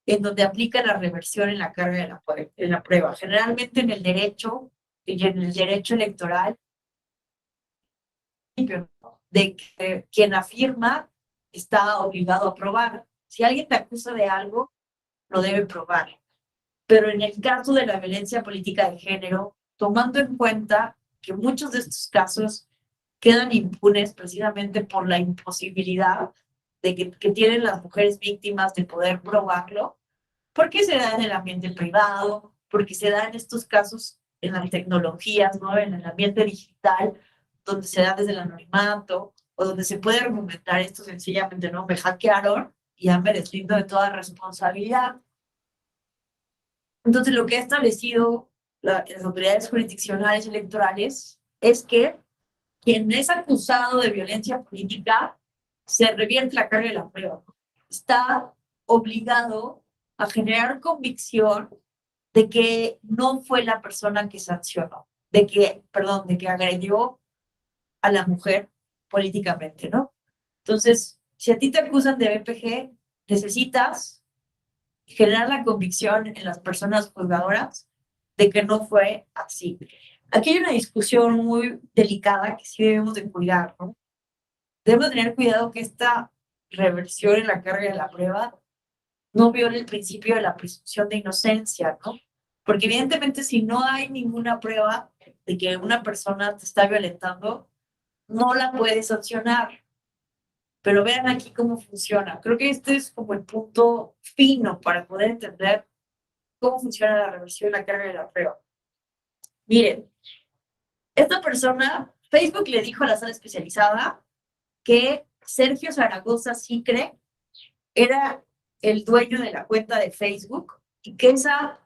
en donde aplica la reversión en la carga de la prueba. Generalmente en el derecho y en el derecho electoral, de que quien afirma está obligado a probar. Si alguien te acusa de algo, lo debe probar. Pero en el caso de la violencia política de género, tomando en cuenta que muchos de estos casos quedan impunes precisamente por la imposibilidad de que tienen las mujeres víctimas de poder probarlo, porque se da en el ambiente privado, porque se da en estos casos en las tecnologías, ¿no? En el ambiente digital, donde se da desde el anonimato, o donde se puede argumentar esto sencillamente, ¿no? Me hackearon y ya me deslindo de toda responsabilidad. Entonces, lo que ha establecido las autoridades jurisdiccionales y electorales es que quien es acusado de violencia política se revierte la carga de la prueba. Está obligado a generar convicción de que no fue la persona que sancionó, de que agredió a la mujer políticamente, ¿no? Entonces, si a ti te acusan de BPG, necesitas generar la convicción en las personas juzgadoras de que no fue así. Aquí hay una discusión muy delicada que sí debemos de cuidar, ¿no? Debemos tener cuidado que esta reversión en la carga de la prueba no viole el principio de la presunción de inocencia, ¿no? Porque evidentemente si no hay ninguna prueba de que una persona te está violentando, no la puedes sancionar. Pero vean aquí cómo funciona. Creo que este es como el punto fino para poder entender cómo funciona la reversión y la carga de la prueba. Miren, esta persona, Facebook le dijo a la sala especializada que Sergio Zaragoza Sicre era el dueño de la cuenta de Facebook y que esa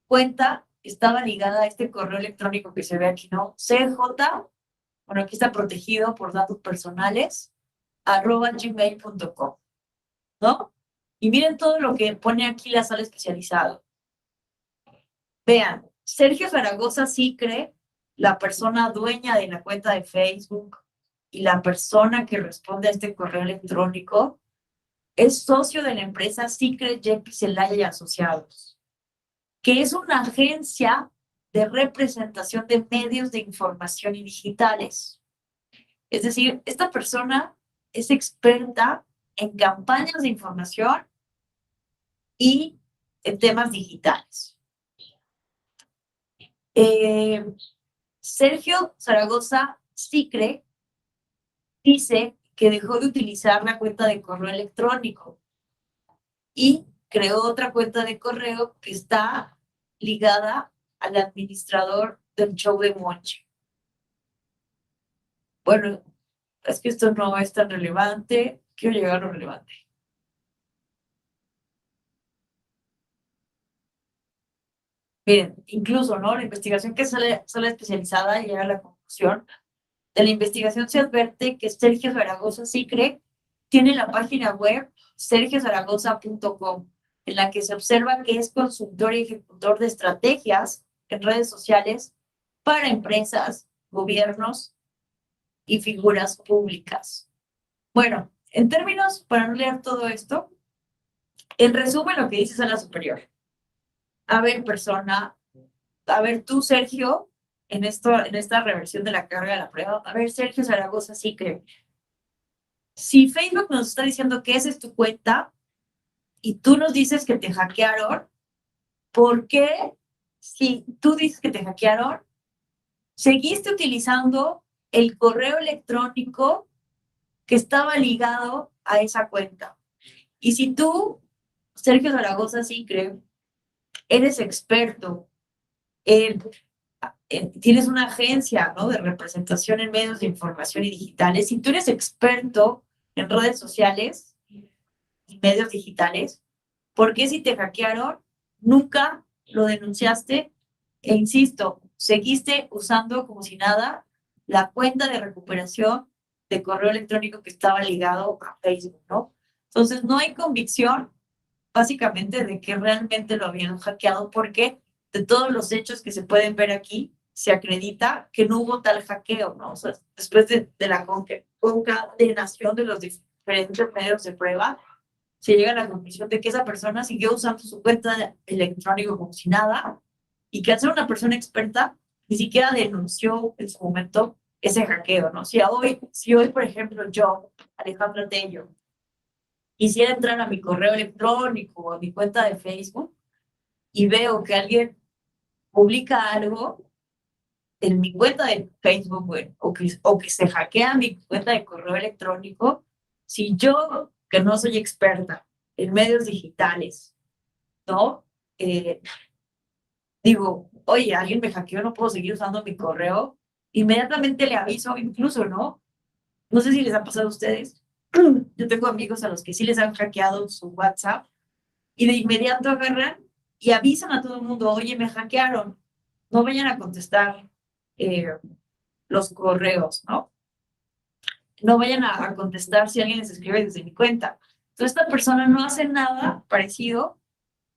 cuenta estaba ligada a este correo electrónico que se ve aquí, ¿no? CJ, bueno, aquí está protegido por datos personales, @gmail.com, ¿no? Y miren todo lo que pone aquí la sala especializada. Vean, Sergio Zaragoza Sicre, la persona dueña de la cuenta de Facebook y la persona que responde a este correo electrónico, es socio de la empresa Sicre Yepes Celaya y Asociados, que es una agencia de representación de medios de información y digitales. Es decir, esta persona es experta en campañas de información y en temas digitales. Sergio Zaragoza Sicre dice que dejó de utilizar la cuenta de correo electrónico y creó otra cuenta de correo que está ligada al administrador del show de Monchi. Bueno, es que esto no es tan relevante. Quiero llegar a lo relevante. Miren, incluso, ¿no? La investigación que sale especializada llega a la conclusión. De la investigación se advierte que Sergio Zaragoza Sicre tiene la página web sergiozaragoza.com, en la que se observa que es consultor y ejecutor de estrategias en redes sociales para empresas, gobiernos y figuras públicas. Bueno, en términos, para no leer todo esto, en resumen lo que dice Sala Superior. A ver, tú, Sergio, en esta reversión de la carga de la prueba, a ver, Sergio Zaragoza Sicre, si Facebook nos está diciendo que esa es tu cuenta y tú nos dices que te hackearon, ¿por qué, si tú dices que te hackearon, seguiste utilizando el correo electrónico que estaba ligado a esa cuenta? Y si tú, Sergio Zaragoza Sicre, eres experto tienes una agencia, ¿no?, de representación en medios de información y digitales, si tú eres experto en redes sociales y medios digitales, ¿por qué si te hackearon nunca lo denunciaste? E insisto, seguiste usando como si nada la cuenta de recuperación de correo electrónico que estaba ligado a Facebook, ¿no? Entonces, no hay convicción, básicamente, de que realmente lo habían hackeado, porque de todos los hechos que se pueden ver aquí, se acredita que no hubo tal hackeo, ¿no? O sea, después de la concatenación de los diferentes medios de prueba, se llega a la conclusión de que esa persona siguió usando su cuenta electrónica como si nada, y que al ser una persona experta, ni siquiera denunció en su momento ese hackeo, ¿no? Si hoy, por ejemplo, yo, Alejandra Tello, quisiera entrar a mi correo electrónico o a mi cuenta de Facebook y veo que alguien publica algo en mi cuenta de Facebook, bueno, o que se hackea mi cuenta de correo electrónico, si yo, que no soy experta en medios digitales, ¿no? Digo, oye, alguien me hackeó, no puedo seguir usando mi correo, inmediatamente le aviso, incluso, ¿no? No sé si les ha pasado a ustedes. Yo tengo amigos a los que sí les han hackeado su WhatsApp y de inmediato agarran y avisan a todo el mundo, oye, me hackearon, no vayan a contestar los correos, ¿no? No vayan a contestar si alguien les escribe desde mi cuenta. Entonces, esta persona no hace nada parecido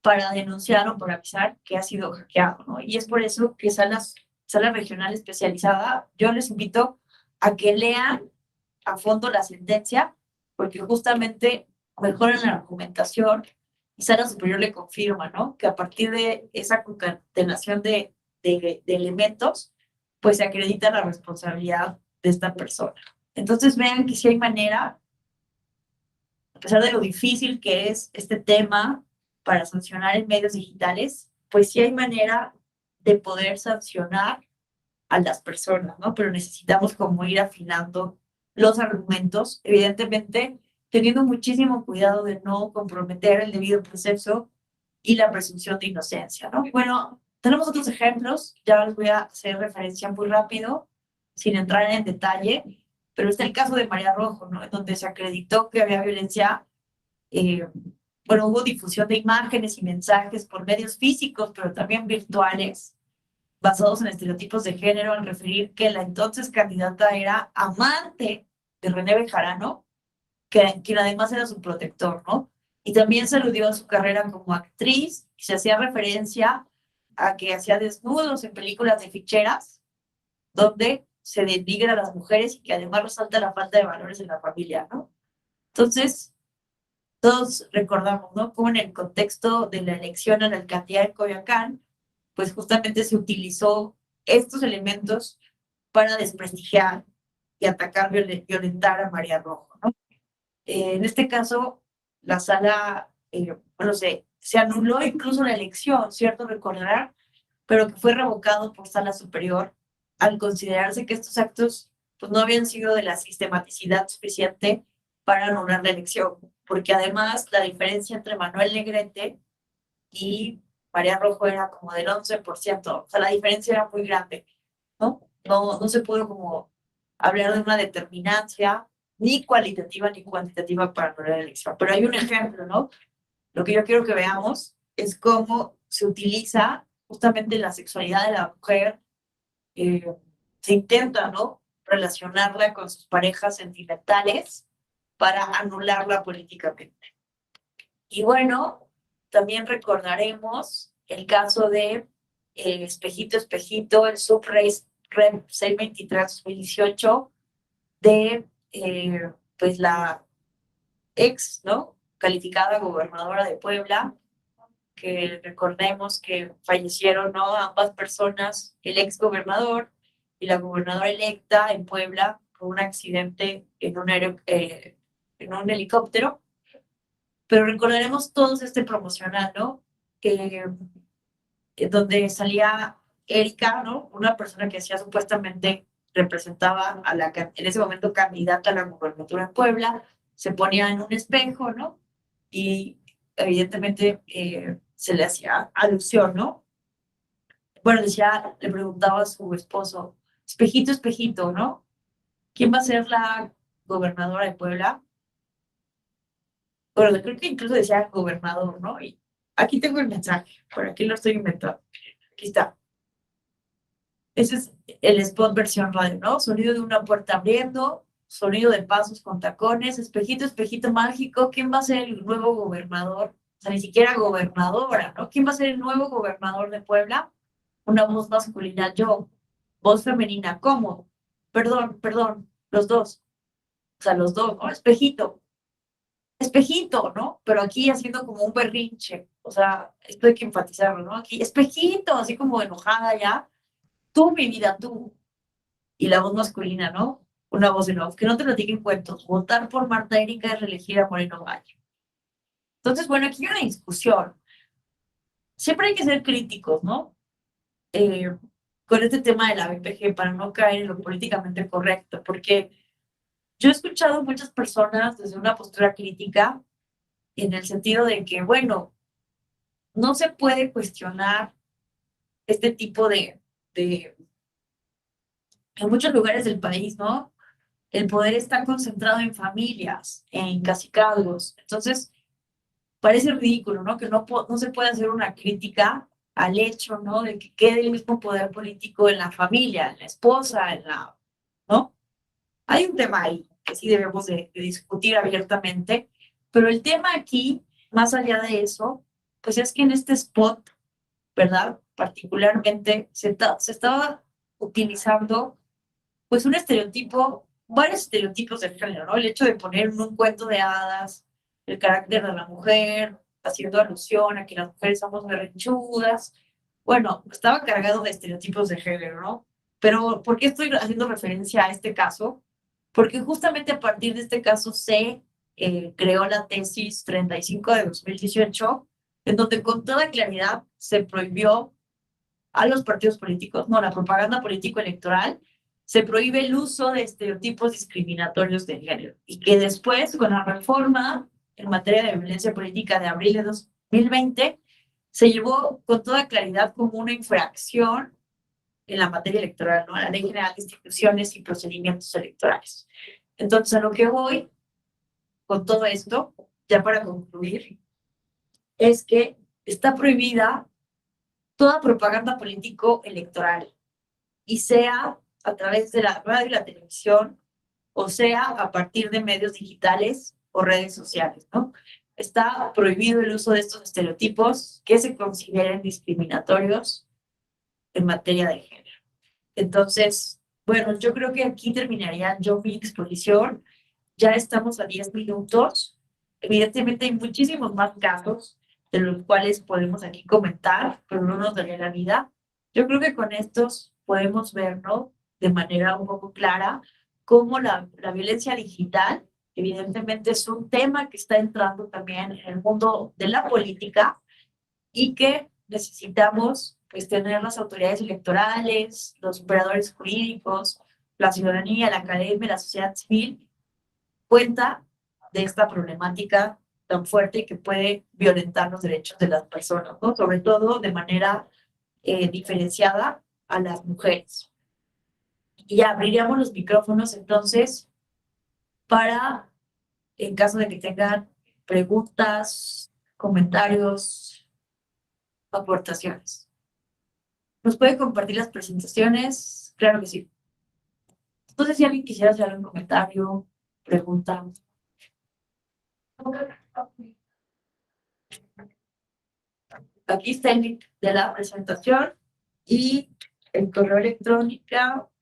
para denunciar o por avisar que ha sido hackeado, ¿no? Y es por eso que sala regional especializada, yo les invito a que lean a fondo la sentencia, porque justamente mejoran la argumentación y Sala Superior le confirma, ¿no? Que a partir de esa concatenación de elementos, pues se acredita la responsabilidad de esta persona. Entonces vean que sí hay manera, a pesar de lo difícil que es este tema para sancionar en medios digitales, pues sí hay manera de poder sancionar a las personas, ¿no? Pero necesitamos como ir afinando los argumentos, evidentemente teniendo muchísimo cuidado de no comprometer el debido proceso y la presunción de inocencia, ¿no? Bueno, tenemos otros ejemplos, ya les voy a hacer referencia muy rápido, sin entrar en detalle, pero está el caso de María Rojo, ¿no? En donde se acreditó que había violencia, bueno, hubo difusión de imágenes y mensajes por medios físicos, pero también virtuales, basados en estereotipos de género, al referir que la entonces candidata era amante de René Bejarano, quien además era su protector, ¿no? Y también se aludió a su carrera como actriz y se hacía referencia a que hacía desnudos en películas de ficheras, donde se denigra a las mujeres y que además resalta la falta de valores en la familia, ¿no? Entonces, todos recordamos, ¿no? Cómo en el contexto de la elección a la alcaldía de Coyoacán, pues justamente se utilizó estos elementos para desprestigiar y atacar, violentar a María Rojo, ¿no? En este caso, la sala, bueno, se anuló incluso la elección, ¿cierto? Recordarán, pero que fue revocado por sala superior al considerarse que estos actos pues, no habían sido de la sistematicidad suficiente para anular la elección, porque además la diferencia entre Manuel Negrete y María Rojo era como del 11%, o sea, la diferencia era muy grande, ¿no? No se pudo como hablar de una determinancia ni cualitativa ni cuantitativa para anular la elección, pero hay un ejemplo, ¿no? Lo que yo quiero que veamos es cómo se utiliza justamente la sexualidad de la mujer, se intenta, ¿no? Relacionarla con sus parejas sentimentales para anularla políticamente. Y bueno, también recordaremos el caso de Espejito, Espejito, el Subrep 623-2018 de pues la ex, ¿no? Calificada gobernadora de Puebla, que recordemos que fallecieron, ¿no? Ambas personas, el ex gobernador y la gobernadora electa en Puebla por un accidente en un helicóptero. Pero recordaremos todos este promocional, ¿no? Donde salía Erika, ¿no? Una persona que hacía supuestamente representaba a en ese momento candidata a la gobernatura en Puebla, se ponía en un espejo, ¿no? Y evidentemente se le hacía alusión, ¿no? Bueno, le preguntaba a su esposo, espejito, espejito, ¿no? ¿Quién va a ser la gobernadora de Puebla? Bueno, creo que incluso decía gobernador, ¿no? Y aquí tengo el mensaje, por aquí lo estoy inventando. Aquí está. Ese es el spot versión radio, ¿no? Sonido de una puerta abriendo, sonido de pasos con tacones, espejito, espejito mágico. ¿Quién va a ser el nuevo gobernador? O sea, ni siquiera gobernadora, ¿no? ¿Quién va a ser el nuevo gobernador de Puebla? Una voz masculina, yo. Voz femenina, ¿cómo? Perdón, los dos. O sea, los dos, ¿no? Espejito, ¿no? Pero aquí haciendo como un berrinche. O sea, esto hay que enfatizarlo, ¿no? Aquí, espejito, así como enojada ya. Tú, mi vida, tú. Y la voz masculina, ¿no? Una voz en off. Que no te platiquen cuentos. Votar por Marta Erika es reelegir a Moreno Valle. Entonces, bueno, aquí hay una discusión. Siempre hay que ser críticos, ¿no? Con este tema de la BPG para no caer en lo políticamente correcto, porque yo he escuchado muchas personas desde una postura crítica en el sentido de que, bueno, no se puede cuestionar este tipo en muchos lugares del país, ¿no? El poder está concentrado en familias, en cacicazgos. Entonces, parece ridículo, ¿no? Que no se puede hacer una crítica al hecho, ¿no? De que quede el mismo poder político en la familia, en la esposa, ¿no? Hay un tema ahí que sí debemos de discutir abiertamente, pero el tema aquí, más allá de eso, pues es que en este spot, ¿verdad? Particularmente se estaba utilizando pues un estereotipo, varios estereotipos de género, ¿no? El hecho de poner en un cuento de hadas el carácter de la mujer, haciendo alusión a que las mujeres somos berrinchudas. Bueno, estaba cargado de estereotipos de género, ¿no? Pero ¿por qué estoy haciendo referencia a este caso? Porque justamente a partir de este caso se creó la tesis 35 de 2018, en donde con toda claridad se prohibió a los partidos políticos, no, la propaganda político-electoral, se prohíbe el uso de estereotipos discriminatorios de género y que después, con la reforma en materia de violencia política de abril de 2020, se llevó con toda claridad como una infracción en la materia electoral, ¿no? La Ley General de Instituciones y Procedimientos Electorales. Entonces, a lo que voy con todo esto, ya para concluir, es que está prohibida toda propaganda político-electoral, y sea a través de la radio y la televisión, o sea a partir de medios digitales o redes sociales, ¿no? Está prohibido el uso de estos estereotipos que se consideren discriminatorios en materia de género. Entonces, bueno, yo creo que aquí terminaría yo mi exposición. Ya estamos a 10 minutos. Evidentemente hay muchísimos más casos de los cuales podemos aquí comentar, pero no nos daría la vida. Yo creo que con estos podemos ver, ¿no? De manera un poco clara cómo la violencia digital, evidentemente es un tema que está entrando también en el mundo de la política y que necesitamos pues tener las autoridades electorales, los operadores jurídicos, la ciudadanía, la academia, la sociedad civil, cuenta de esta problemática tan fuerte que puede violentar los derechos de las personas, ¿no? Sobre todo de manera diferenciada a las mujeres. Y ya abriríamos los micrófonos entonces para, en caso de que tengan preguntas, comentarios, aportaciones. ¿Nos puede compartir las presentaciones? Claro que sí. Entonces, si alguien quisiera hacer un comentario, pregunta. Aquí está el link de la presentación y el correo electrónico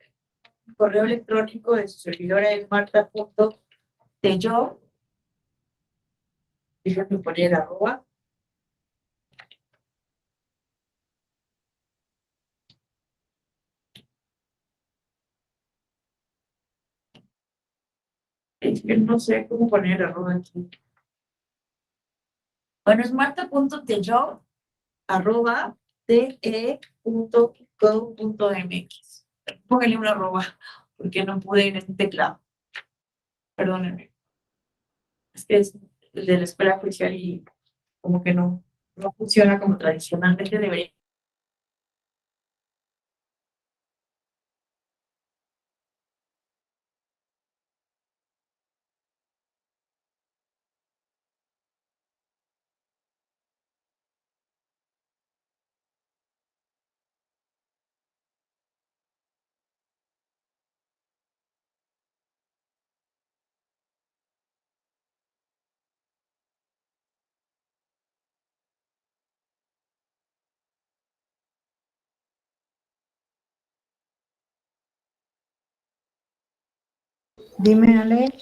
de su servidora es marta.tello. Déjame poner arroba. Es que no sé cómo poner arroba aquí. Bueno, es marta.tello arroba te.co.mx. Póngale una arroba porque no pude en este teclado. Perdónenme. Es que es el de la escuela judicial y como que no funciona como tradicionalmente debería. Dime, Ale.